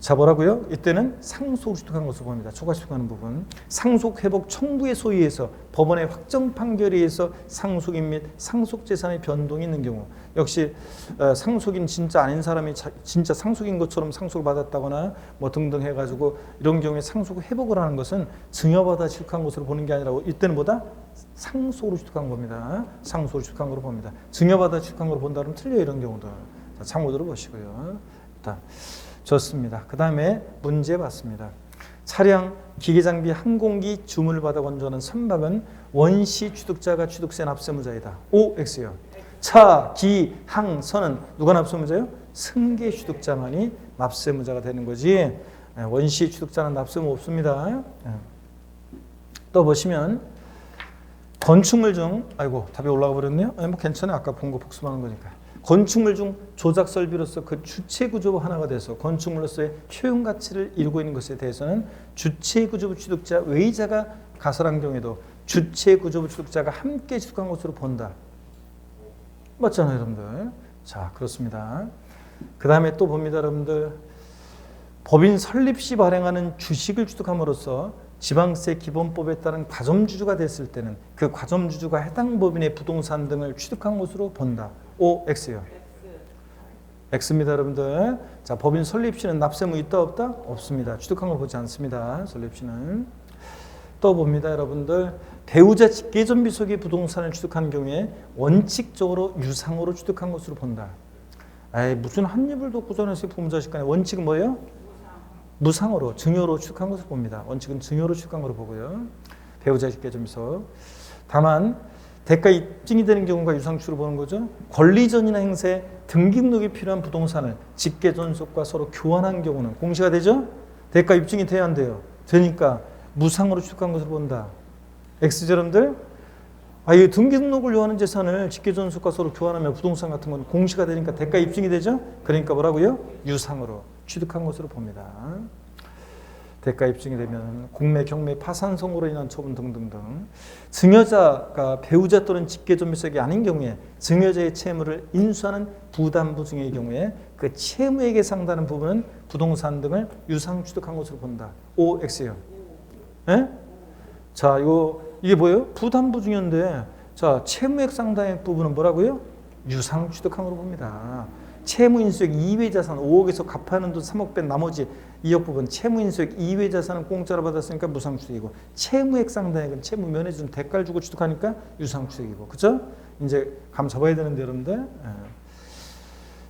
S1: 자 뭐라고요? 이때는 상속을 취득한 것으로 봅니다. 초과 취득하는 부분. 상속 회복 청구의 소위에서 법원의 확정 판결에 의해서 상속인 및 상속재산의 변동이 있는 경우 역시 상속인 진짜 아닌 사람이 진짜 상속인 것처럼 상속을 받았다거나 뭐 등등 해가지고 이런 경우에 상속 회복을 하는 것은 증여받아 취득한 것으로 보는 게 아니라 이때는 뭐다? 상속으로 취득한 겁니다. 상속으로 취득한 것으로 봅니다. 증여받아 취득한 것으로 본다면 틀려요. 이런 경우도. 자, 참고 들어보시고요. 일단 좋습니다. 그 다음에 문제 봤습니다. 차량, 기계장비, 항공기 주문을 받아 건조하는 선박은 원시 취득자가 취득세 납세무자이다. O, X요. 차, 기, 항, 선은 누가 납세무자요? 승계 취득자만이 납세무자가 되는 거지. 원시 취득자는 납세무 없습니다. 또 보시면 건축물 중 답이 올라가 버렸네요. 뭐 괜찮아요. 아까 본 거 복습하는 거니까. 건축물 중 조작 설비로서 그 주체 구조부 하나가 돼서 건축물로서의 효용 가치를 이루고 있는 것에 대해서는 주체 구조부 취득자 외의자가 가설한 경우에도 주체 구조부 취득자가 함께 취득한 것으로 본다. 맞잖아요, 여러분들. 자, 그렇습니다. 그 다음에 또 봅니다, 여러분들. 법인 설립 시 발행하는 주식을 취득함으로써 지방세 기본법에 따른 과점주주가 됐을 때는 그 과점주주가 해당 법인의 부동산 등을 취득한 것으로 본다. O, X요. X입니다, 여러분들. 자, 법인 설립 시는 납세무 있다 없다? 없습니다. 취득한 걸 보지 않습니다. 설립 시는. 또 봅니다, 여러분들. 배우자 직계존비 속의 부동산을 취득한 경우에 원칙적으로 유상으로 취득한 것으로 본다. 에이, 무슨 한 입을 덮고 전해서 부모자식 간에 원칙은 뭐예요? 무상으로, 증여로 취득한 것을 봅니다. 원칙은 증여로 취득한 것으로 보고요. 배우자 직계존비속. 다만 대가 입증이 되는 경우가 유상추로 보는 거죠. 권리전이나 행사에 등기등록이 필요한 부동산을 직계존속과 서로 교환한 경우는 공시가 되죠. 대가 입증이 돼야 안 돼요. 되니까 무상으로 취득한 것을 본다. X죠, 여러분들? 이 등기등록을 요하는 재산을 직계존속과 서로 교환하면 부동산 같은 건 공시가 되니까 대가 입증이 되죠. 그러니까 뭐라고요? 유상으로 취득한 것으로 봅니다. 대가 입증이 되면 공매, 경매, 파산성으로 인한 처분 등등등. 증여자가 배우자 또는 직계존비속이 아닌 경우에 증여자의 채무를 인수하는 부담부 증여의 경우에 그 채무액에 상당한 부분은 부동산 등을 유상 취득한 것으로 본다. O, X요. 예? 자, 이게 뭐예요? 부담부 증여인데, 자, 채무액 상당의 부분은 뭐라고요? 유상 취득한 것으로 봅니다. 채무인수액 이외 자산 5억에서 갚아는 돈 3억 뺀 나머지 2억 부분 채무인수액 이외 자산은 공짜로 받았으니까 무상취득이고 채무액 상당액은 채무 면해준 대가를 주고 취득하니까 유상취득이고 그죠? 이제 감 잡아야 되는데 여러분들.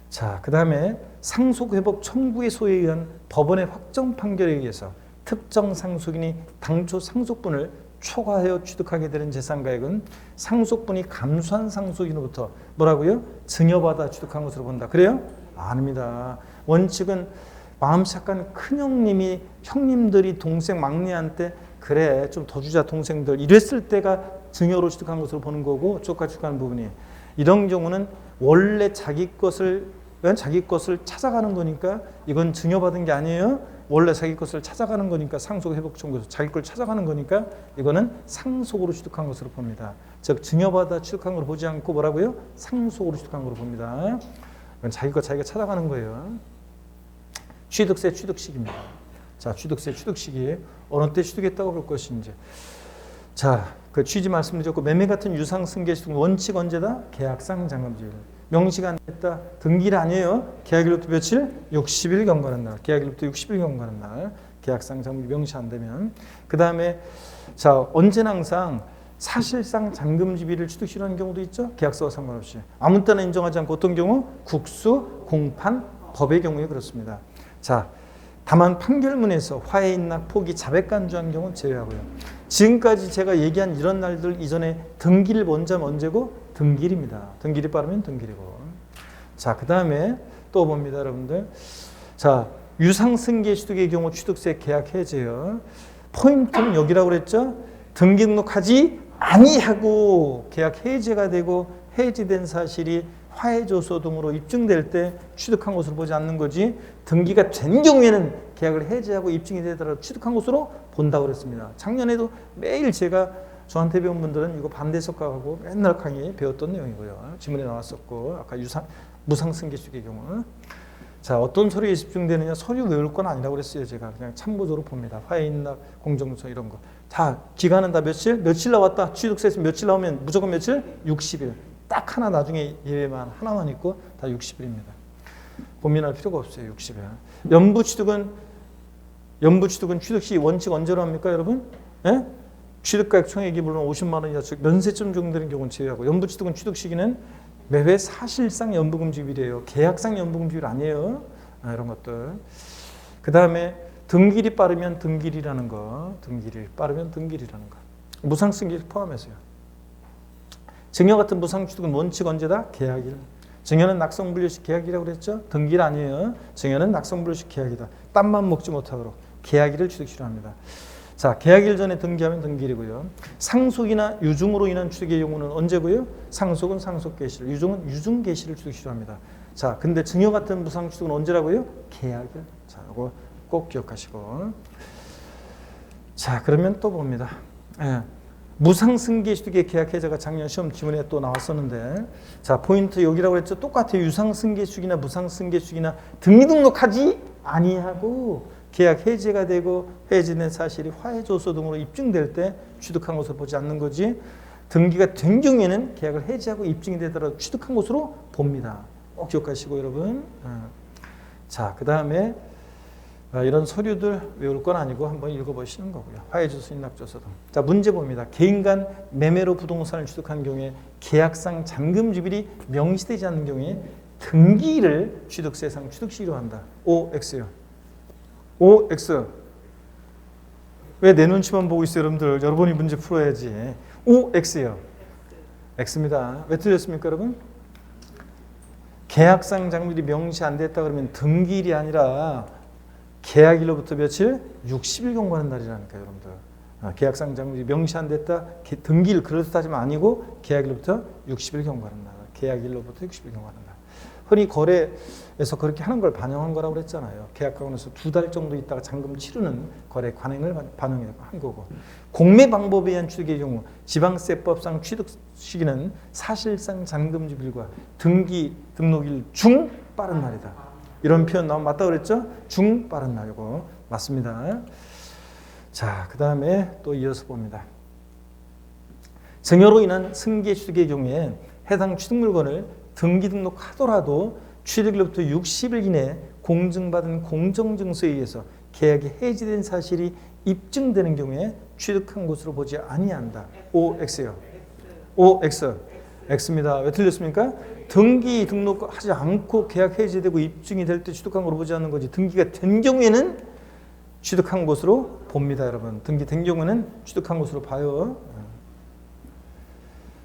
S1: 자, 그 다음에 상속회복 청구의 소에 의한 법원의 확정 판결에 의해서 특정 상속인이 당초 상속분을 초과하여 취득하게 되는 재산가액은 상속분이 감소한 상속인으로부터 뭐라고요? 증여받아 취득한 것으로 본다. 그래요? 아닙니다. 원칙은 마음 착한 큰형님이 형님들이 동생 막내한테 그래 좀 더 주자 동생들 이랬을 때가 증여로 취득한 것으로 보는 거고 초과 취득하는 부분이 이런 경우는 원래 자기 것을 찾아가는 거니까 이건 증여받은 게 아니에요. 원래 자기 것을 찾아가는 거니까 상속회복 청구에서 자기 걸 찾아가는 거니까 이거는 상속으로 취득한 것으로 봅니다. 즉 증여받아 취득한 걸 보지 않고 뭐라고요? 상속으로 취득한 걸로 봅니다. 이건 자기 거 자기가 찾아가는 거예요. 취득세 취득식입니다. 자, 취득세 취득식이 어느 때 취득했다고 볼 것인지. 자, 그 취지 말씀드렸고 매매 같은 유상 승계 취득 원칙 언제다? 계약상 잔금지율. 명시가 안 됐다. 등기일 아니에요. 계약일로부터 며칠? 60일 경과하는 날. 계약일로부터 60일 경과하는 날. 계약상 잔금지율 명시 안 되면. 그 다음에 자, 언제나 항상 사실상 잔금지비를 취득시하는 경우도 있죠. 계약서와 상관없이. 아무 때나 인정하지 않고 어떤 경우? 국수, 공판, 법의 경우에 그렇습니다. 자, 다만 판결문에서 화해 인락, 포기, 자백 간주한 경우는 제외하고요. 지금까지 제가 얘기한 이런 날들 이전에 등기를 먼저 하면 언제고? 등기일입니다. 등기일이 빠르면 등기일이고. 자, 그 다음에 또 봅니다, 여러분들. 자, 유상승계 취득의 경우 취득세 계약 해제요. 포인트는 여기라고 그랬죠? 등기 등록하지 아니하고 계약 해제가 되고 해지된 사실이 화해조서 등으로 입증될 때 취득한 것으로 보지 않는 거지 등기가 된 경우에는 계약을 해제하고 입증이 되더라도 취득한 것으로 본다고 그랬습니다. 작년에도 매일 제가 저한테 배운 분들은 이거 반대 석각하고 맨날 강의 배웠던 내용이고요. 지문에 나왔었고 아까 무상승계 취득의 경우 자, 어떤 서류에 집중되느냐 서류 외울 건 아니라고 그랬어요. 제가 그냥 참고적으로 봅니다. 화해인락, 공정서 이런 거. 다 기간은 다 며칠 나왔다. 취득세에서 며칠 나오면 무조건 며칠? 60일. 딱 하나 나중에 예외만 하나만 있고 다 60일입니다. 고민할 필요가 없어요. 60일. 연부취득은 취득 시 원칙 언제로 합니까, 여러분? 예? 취득가액 총액이 물론 50만 원 이하 면세점 정도 되는 경우는 제외하고 연부취득은 취득 시기는 매회 사실상 연부금지율이에요. 계약상 연부금지율 아니에요. 이런 것들. 그 다음에 등기일이 빠르면 등기일이라는 거. 등기일 빠르면 등기일이라는 거. 무상승계 포함해서요. 증여 같은 무상취득은 원칙 언제다? 계약일. 증여는 낙성분류식 계약이라고 그랬죠? 등기일 아니에요. 증여는 낙성분류식 계약이다. 땀만 먹지 못하도록 계약일을 취득시로 합니다. 자, 계약일 전에 등기하면 등기일이고요. 상속이나 유증으로 인한 취득의 경우는 언제고요? 상속은 상속개시를, 유증은 유증개시를 취득시로 합니다. 자, 근데 증여 같은 무상취득은 언제라고요? 계약일. 자, 이거 꼭 기억하시고. 자, 그러면 또 봅니다. 예. 무상승계 취득의 계약 해제가 작년 시험 지문에 또 나왔었는데 자, 포인트 여기라고 했죠. 똑같아요. 유상승계 취득이나 무상승계 취득이나 등기 등록하지 아니하고 계약 해제가 되고 해지된 사실이 화해조서 등으로 입증될 때 취득한 것으로 보지 않는 거지 등기가 된 경우에는 계약을 해지하고 입증이 되더라도 취득한 것으로 봅니다. 꼭 기억하시고 여러분. 자, 그 다음에 이런 서류들 외울 건 아니고 한번 읽어보시는 거고요. 화해조서, 인락조서 등. 자, 문제 봅니다. 개인 간 매매로 부동산을 취득한 경우에 계약상 잔금지율이 명시되지 않는 경우에 등기일을 취득세상 취득시로 한다. OX요. OX. 왜 내 눈치만 보고 있어요, 여러분들? 여러분이 문제 풀어야지. OX요. X입니다. 왜 틀렸습니까, 여러분? 계약상 잔금지율이 명시 안 됐다 그러면 등기일이 아니라 계약일로부터 며칠? 60일 경과하는 날이라니까요, 여러분들. 계약상 잔금지율이 명시 안 됐다. 등기일 그렇다지만 아니고 계약일로부터 60일 경과하는 날. 계약일로부터 60일 경과하는 날. 흔히 거래에서 그렇게 하는 걸 반영한 거라고 그랬잖아요. 계약하고 나서 2달 정도 있다가 잔금 치르는 거래 관행을 반영한 거고. 공매 방법에 의한 취득의 경우 지방세법상 취득 시기는 사실상 잔금지율과 등기 등록일 중 빠른 날이다. 이런 표현 나오면 맞다 그랬죠? 중 빠른 날이고 맞습니다. 자, 그 다음에 또 이어서 봅니다. 증여로 인한 승계 취득의 경우에 해당 취득 물건을 등기 등록하더라도 취득일로부터 60일 이내에 공증받은 공정증서에 의해서 계약이 해지된 사실이 입증되는 경우에 취득한 것으로 보지 아니한다. OX요. OX. X입니다. 왜 틀렸습니까? 등기 등록하지 않고 계약 해지되고 입증이 될 때 취득한 것으로 보지 않는 거지. 등기가 된 경우에는 취득한 것으로 봅니다, 여러분. 등기 된 경우에는 취득한 것으로 봐요.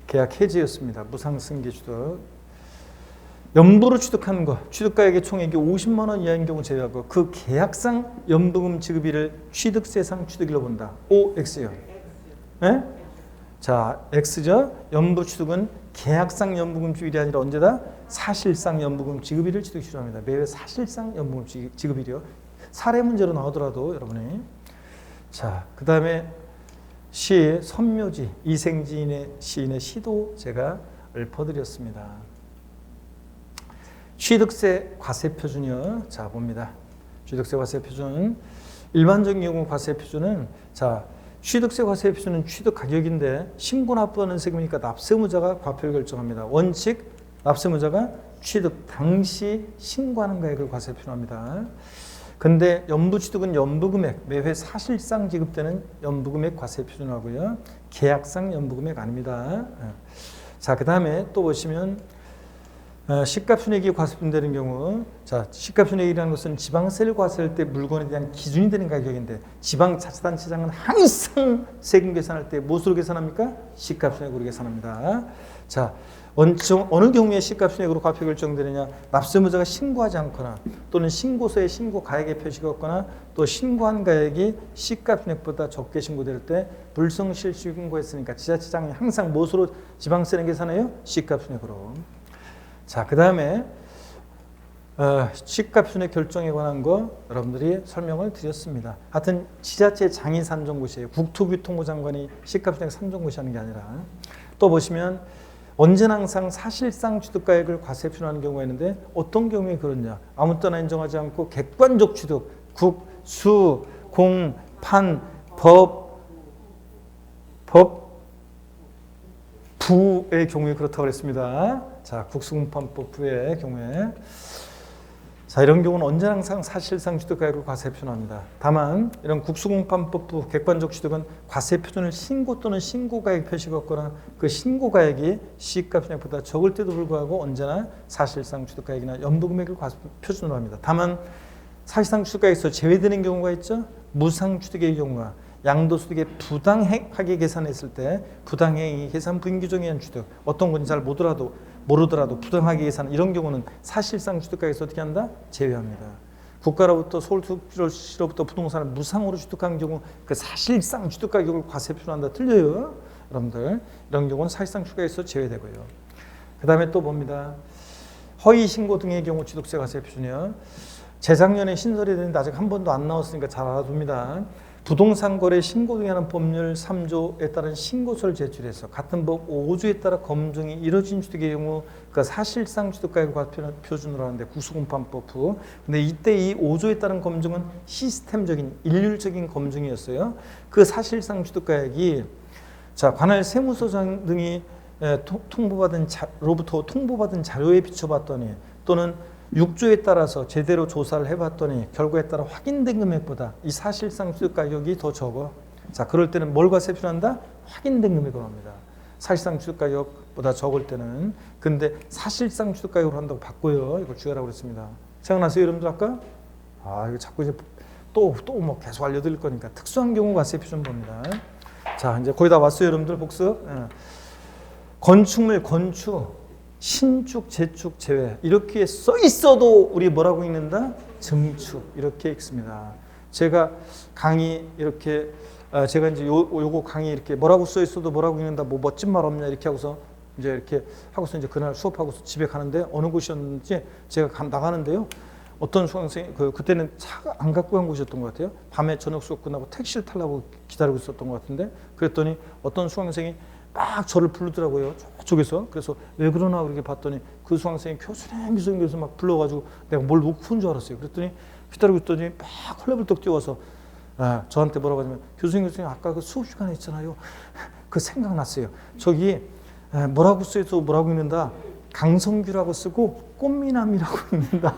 S1: 계약 해지였습니다. 무상승계 취득. 연부로 취득하는 거, 취득가액의 총액이 50만 원 이하인 경우 제외하고 그 계약상 연부금 지급일을 취득세상 취득일로 본다. OX요. 네? 자, X죠. 연부 취득은 계약상 연부금 지급일이 아니라 언제다? 사실상 연부금 지급일을 취득시로 합니다. 매회 사실상 연부금 지급일이요. 사례 문제로 나오더라도 여러분이. 자, 그 다음에 시 선묘지 이생지인의 시인의 시도 제가 읊어드렸습니다. 취득세 과세표준이요. 자, 봅니다. 취득세 과세 표준. 일반적인 경우 과세 표준은 자 취득세 과세 표준은 취득 가격인데 신고 납부하는 세금이니까 납세무자가 과표를 결정합니다. 원칙 납세무자가 취득 당시 신고하는 가액을 과세 표준합니다. 근데 연부취득은 연부금액, 매회 사실상 지급되는 연부금액 과세 표준하고요. 계약상 연부금액 아닙니다. 자, 그 다음에 또 보시면 시가순액이 과세분되는 경우, 자, 시가순액이라는 것은 지방세를 과세할 때 물건에 대한 기준이 되는 가격인데 지방자치단체장은 항상 세금 계산할 때 무엇으로 계산합니까? 시가순액으로 계산합니다. 자, 어느 경우에 시가순액으로 과표 결정되느냐? 납세무자가 신고하지 않거나 또는 신고서에 신고 가액의 표시가 없거나 또 신고한 가액이 시가순액보다 적게 신고될 때 불성실 신고했으니까 지자체장이 항상 무엇으로 지방세는 계산해요? 시가순액으로. 자, 그 다음에 시가순액 결정에 관한 거 여러분들이 설명을 드렸습니다. 하여튼 지자체 장이 산정고시예요. 국토교통부 장관이 시가순액 산정고시 하는 게 아니라. 또 보시면 언제나 항상 사실상 취득가액을 과세 표준하는 경우가 있는데 어떤 경우에 그러냐. 아무 때나 인정하지 않고 객관적 취득, 국, 수, 공, 판, 부의 경우에 그렇다고 그랬습니다. 자, 국수공판법 부의 경우에. 자, 이런 경우는 언제나 항상 사실상 취득가액을 과세 표준합니다. 다만 이런 국수공판법부 객관적 취득은 과세 표준을 신고 또는 신고가액 표시가 없거나 그 신고가액이 시가순액보다 적을 때도 불구하고 언제나 사실상 취득가액이나 연부금액을 과세 표준으로 합니다. 다만 사실상 취득가액에서 제외되는 경우가 있죠. 무상취득의 경우가 양도소득의 부당하게 계산했을 때 부당행위 계산 부인 규정에 의한 취득, 어떤 건지 잘 모르더라도 부당하게 계산, 이런 경우는 사실상 취득가액에서 어떻게 한다? 제외합니다. 국가로부터 서울특별시로부터 부동산을 무상으로 취득한 경우 그 사실상 취득가격을 과세 표준한다. 틀려요. 여러분들 이런 경우는 사실상 취득가액에서 제외되고요. 그 다음에 또 봅니다. 허위신고 등의 경우 취득세 과세 표준이요. 재작년에 신설이 됐는데 아직 한 번도 안 나왔으니까 잘 알아둡니다. 부동산 거래 신고 등에 관한 법률 3조에 따른 신고서를 제출해서 같은 법 5조에 따라 검증이 이뤄진 취득의 경우 그 사실상 취득가액을 과세 표준으로 하는데 국수공판법 후. 근데 이때 이 5조에 따른 검증은 시스템적인 일률적인 검증이었어요. 그 사실상 취득가액이 자, 관할 세무서장 등이 로부터 통보받은 자료에 비춰봤더니 또는 6조에 따라서 제대로 조사를 해봤더니 결과에 따라 확인된 금액보다 이 사실상 취득가격이 더 적어. 자, 그럴 때는 뭘 과세 표준한다? 확인된 금액으로 합니다. 사실상 취득가격보다 적을 때는. 근데 사실상 취득가격으로 한다고 바꿔요. 이걸 주의하라고 그랬습니다. 생각나세요, 여러분들 아까? 이거 자꾸 이제 또 뭐 계속 알려드릴 거니까. 특수한 경우 과세 표준 봅니다. 자, 이제 거의 다 왔어요, 여러분들 복습. 건축물, 건축. 신축, 재축, 제외 이렇게 써 있어도 우리 뭐라고 읽는다? 증축 이렇게 읽습니다. 제가 강의 이렇게 제가 이제 요거 강의 이렇게 뭐라고 써 있어도 뭐라고 읽는다? 뭐 멋진 말 없냐 이렇게 하고서 이제 이렇게 하고서 이제 그날 수업하고서 집에 가는데 어느 곳이었는지 제가 나가는데요. 어떤 수강생이 그때는 차가 안 갖고 간 곳이었던 것 같아요. 밤에 저녁 수업 끝나고 택시를 타려고 기다리고 있었던 것 같은데 그랬더니 어떤 수강생이 막 저를 부르더라고요. 저쪽에서. 그래서 왜 그러나 그렇게 봤더니 그 수강생이 교수님 막 불러가지고 내가 뭘 놓고 온 줄 알았어요. 그랬더니 기다리고 있더니 막 헐레벌떡 뛰어와서 저한테 뭐라고 하냐면 교수님 아까 그 수업 시간에 있잖아요. 그 생각났어요. 저기 뭐라고 써있어 뭐라고 읽는다. 강성규라고 쓰고 꽃미남이라고 읽는다.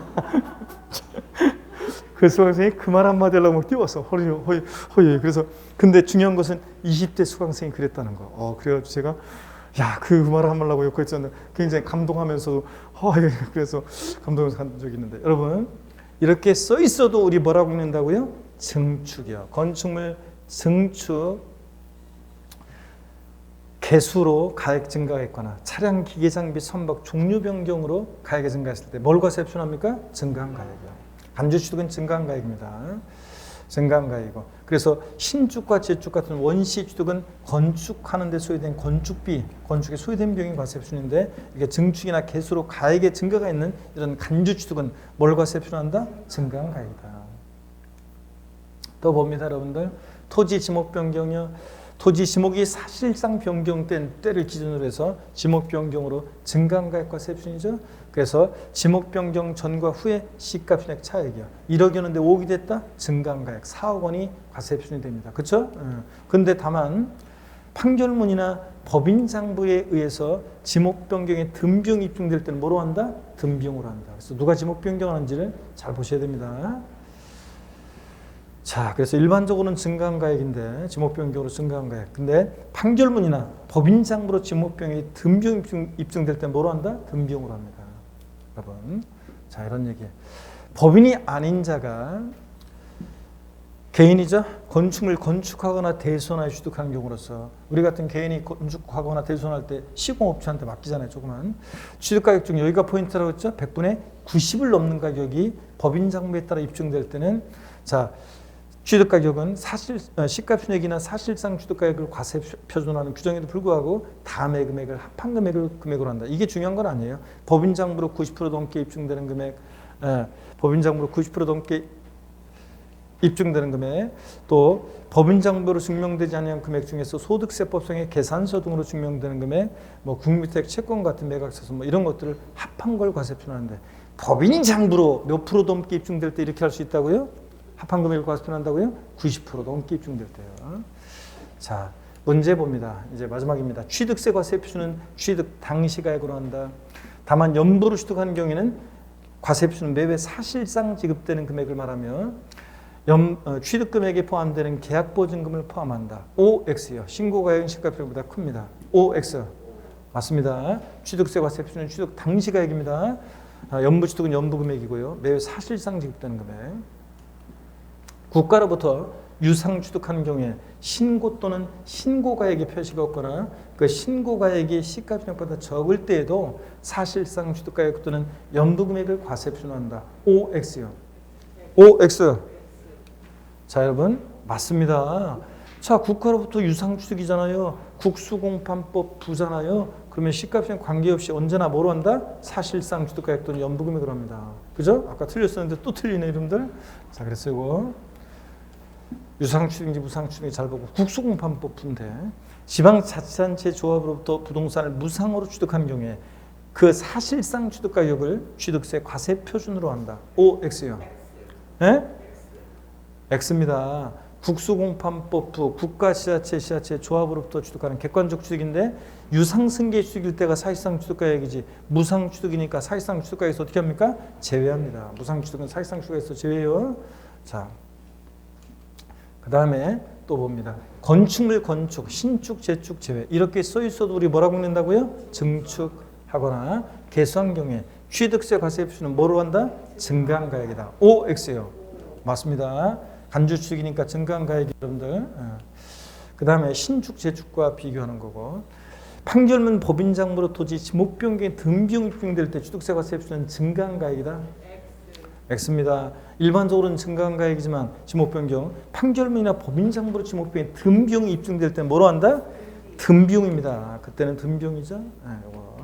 S1: 그 수강생이 그 말 한마디 하려고 막 뛰어와서 허이. 그래서 근데 중요한 것은 20대 수강생이 그랬다는 거. 그래가지고 제가 그 말을 하려고 욕을 했었는데 굉장히 감동하면서도 그래서 감동해서 간 적이 있는데 여러분 이렇게 써 있어도 우리 뭐라고 읽는다고요? 증축이요. 건축물 증축 개수로 가액 증가했거나 차량 기계 장비 선박 종류 변경으로 가액이 증가했을 때 뭘 과세 표준합니까? 증가한 가액이요. 간주취득은 증가한 가액입니다. 증가한 가액이고. 그래서 신축과 재축 같은 원시 취득은 건축하는 데 소요된 건축비, 건축에 소요된 비용이 과세 표준인데 이게 증축이나 개수로 가액의 증가가 있는 이런 간주취득은 뭘 과세 표준한다? 증가한 가액이다. 또 봅니다, 여러분들. 토지 지목 변경이요. 토지 지목이 사실상 변경된 때를 기준으로 해서 지목 변경으로 증가한가액 과세표준이죠. 그래서 지목 변경 전과 후에 시가표준액 차액이요. 1억이었는데 5억이 됐다? 증가한가액 4억 원이 과세표준이 됩니다. 그렇죠? 근데 다만 판결문이나 법인장부에 의해서 지목 변경의 등비용이 입증될 때는 뭐로 한다? 등비용으로 한다. 그래서 누가 지목 변경하는지를 잘 보셔야 됩니다. 자, 그래서 일반적으로는 증가한 가액인데 지목 변경으로 증가한 가액. 근데 판결문이나 법인장부로 지목 변경이 등비용 입증될 때 뭐로 한다? 등비용으로 합니다. 여러분, 자, 이런 얘기. 법인이 아닌 자가 개인이죠. 건축물 건축하거나 대손하여 취득한 경우로서 우리 같은 개인이 건축하거나 대손할 때 시공업체한테 맡기잖아요. 조그만 취득가격 중 여기가 포인트라고 했죠. 100분의 90을 넘는 가격이 법인장부에 따라 입증될 때는 자, 취득가격은 시가표준액이나 사실상 취득가격을 과세 표준하는 규정에도 불구하고 다음의 금액을 합한 금액으로 한다. 이게 중요한 건 아니에요. 법인장부로 90% 넘게 입증되는 금액, 법인장부로 90% 넘게 입증되는 금액, 또 법인장부로 증명되지 않은 금액 중에서 소득세법상의 계산서 등으로 증명되는 금액, 뭐 국민주택 채권 같은 매각세서 뭐 이런 것들을 합한 걸 과세 표준하는데 법인장부로 몇 프로 넘게 입증될 때 이렇게 할 수 있다고요? 합한 금액을 과세 표준한다고요? 90% 넘게 입증될 때요. 자, 문제 봅니다. 이제 마지막입니다. 취득세 과세 표준은 취득 당시 가액으로 한다. 다만 연부로 취득하는 경우에는 과세 표준은 매회 사실상 지급되는 금액을 말하며 취득 금액에 포함되는 계약 보증금을 포함한다. OX요. 신고 가액은 시가표준보다 큽니다. OX 맞습니다. 취득세 과세 표준은 취득 당시 가액입니다. 연부 취득은 연부 금액이고요. 매회 사실상 지급되는 금액. 국가로부터 유상 취득하는 경우에 신고 또는 신고가액의 표시가 없거나 그 신고가액이 시가표준액보다 적을 때에도 사실상 취득가액 또는 연부금액을 과세 표준한다. OX요. OX. 자, 여러분 맞습니다. 자, 국가로부터 유상 취득이잖아요. 국수공판법 부잖아요. 그러면 시가표준 관계없이 언제나 뭐로 한다? 사실상 취득가액 또는 연부금액으로 합니다. 그죠? 아까 틀렸었는데 또 틀리네 이름들. 자, 그래서 이거 유상취득인지 무상취득인지 잘 보고 국수공판법 푼데 지방자치단체 조합으로부터 부동산을 무상으로 취득하는 경우에 그 사실상 취득가격을 취득세 과세 표준으로 한다. OX요. 예? X입니다. 국수공판법 부 국가지자체 시자체 조합으로부터 취득하는 객관적 취득인데 유상승계 취득일 때가 사실상 취득가액이지 무상취득이니까 사실상 취득가액에서 어떻게 합니까? 제외합니다. 무상취득은 사실상 취득가액에서 제외해요. 자, 그 다음에 또 봅니다. 건축물 건축, 신축, 재축, 제외 이렇게 써 있어도 우리 뭐라고 읽는다고요? 증축하거나 개수한 경우에 취득세 과세 표준은 뭐로 한다? 증가한 가액이다. OX요. 맞습니다. 간주취득이니까 증가한 가액이 여러분들. 그 다음에 신축, 재축과 비교하는 거고 판결문 법인장부로 토지 지목 변경의 등비용 입증될 때 취득세 과세 표준은 증가한 가액이다. X입니다. 일반적으로는 증가한 가액이지만 지목 변경, 판결문이나 법인장부로 지목 변경의 등비용이 입증될 때는 뭐로 한다? 등비용입니다. 그때는 등비용이죠. 이거.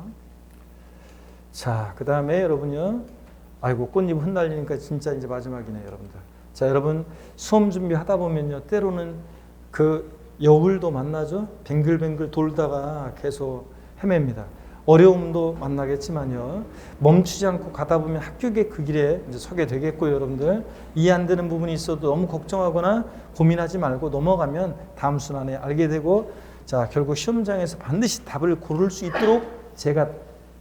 S1: 자, 그 다음에 여러분요. 아이고 꽃잎 흩날리니까 진짜 이제 마지막이네요, 여러분들. 자, 여러분 수험 준비하다 보면요, 때로는 그 여울도 만나죠. 뱅글뱅글 돌다가 계속 헤맵니다. 어려움도 만나겠지만요. 멈추지 않고 가다 보면 합격의 그 길에 이제 서게 되겠고요, 여러분들. 이해 안 되는 부분이 있어도 너무 걱정하거나 고민하지 말고 넘어가면 다음 순환에 알게 되고, 자, 결국 시험장에서 반드시 답을 고를 수 있도록 제가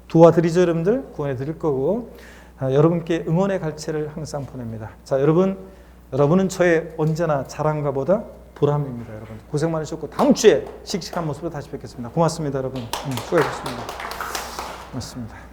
S1: 도와드리죠, 여러분들. 구원해 드릴 거고, 여러분께 응원의 갈채를 항상 보냅니다. 자, 여러분은 저의 언제나 자랑과 보다 보람입니다, 여러분. 고생 많으셨고 다음 주에 씩씩한 모습으로 다시 뵙겠습니다. 고맙습니다, 여러분. 수고하셨습니다. 고맙습니다.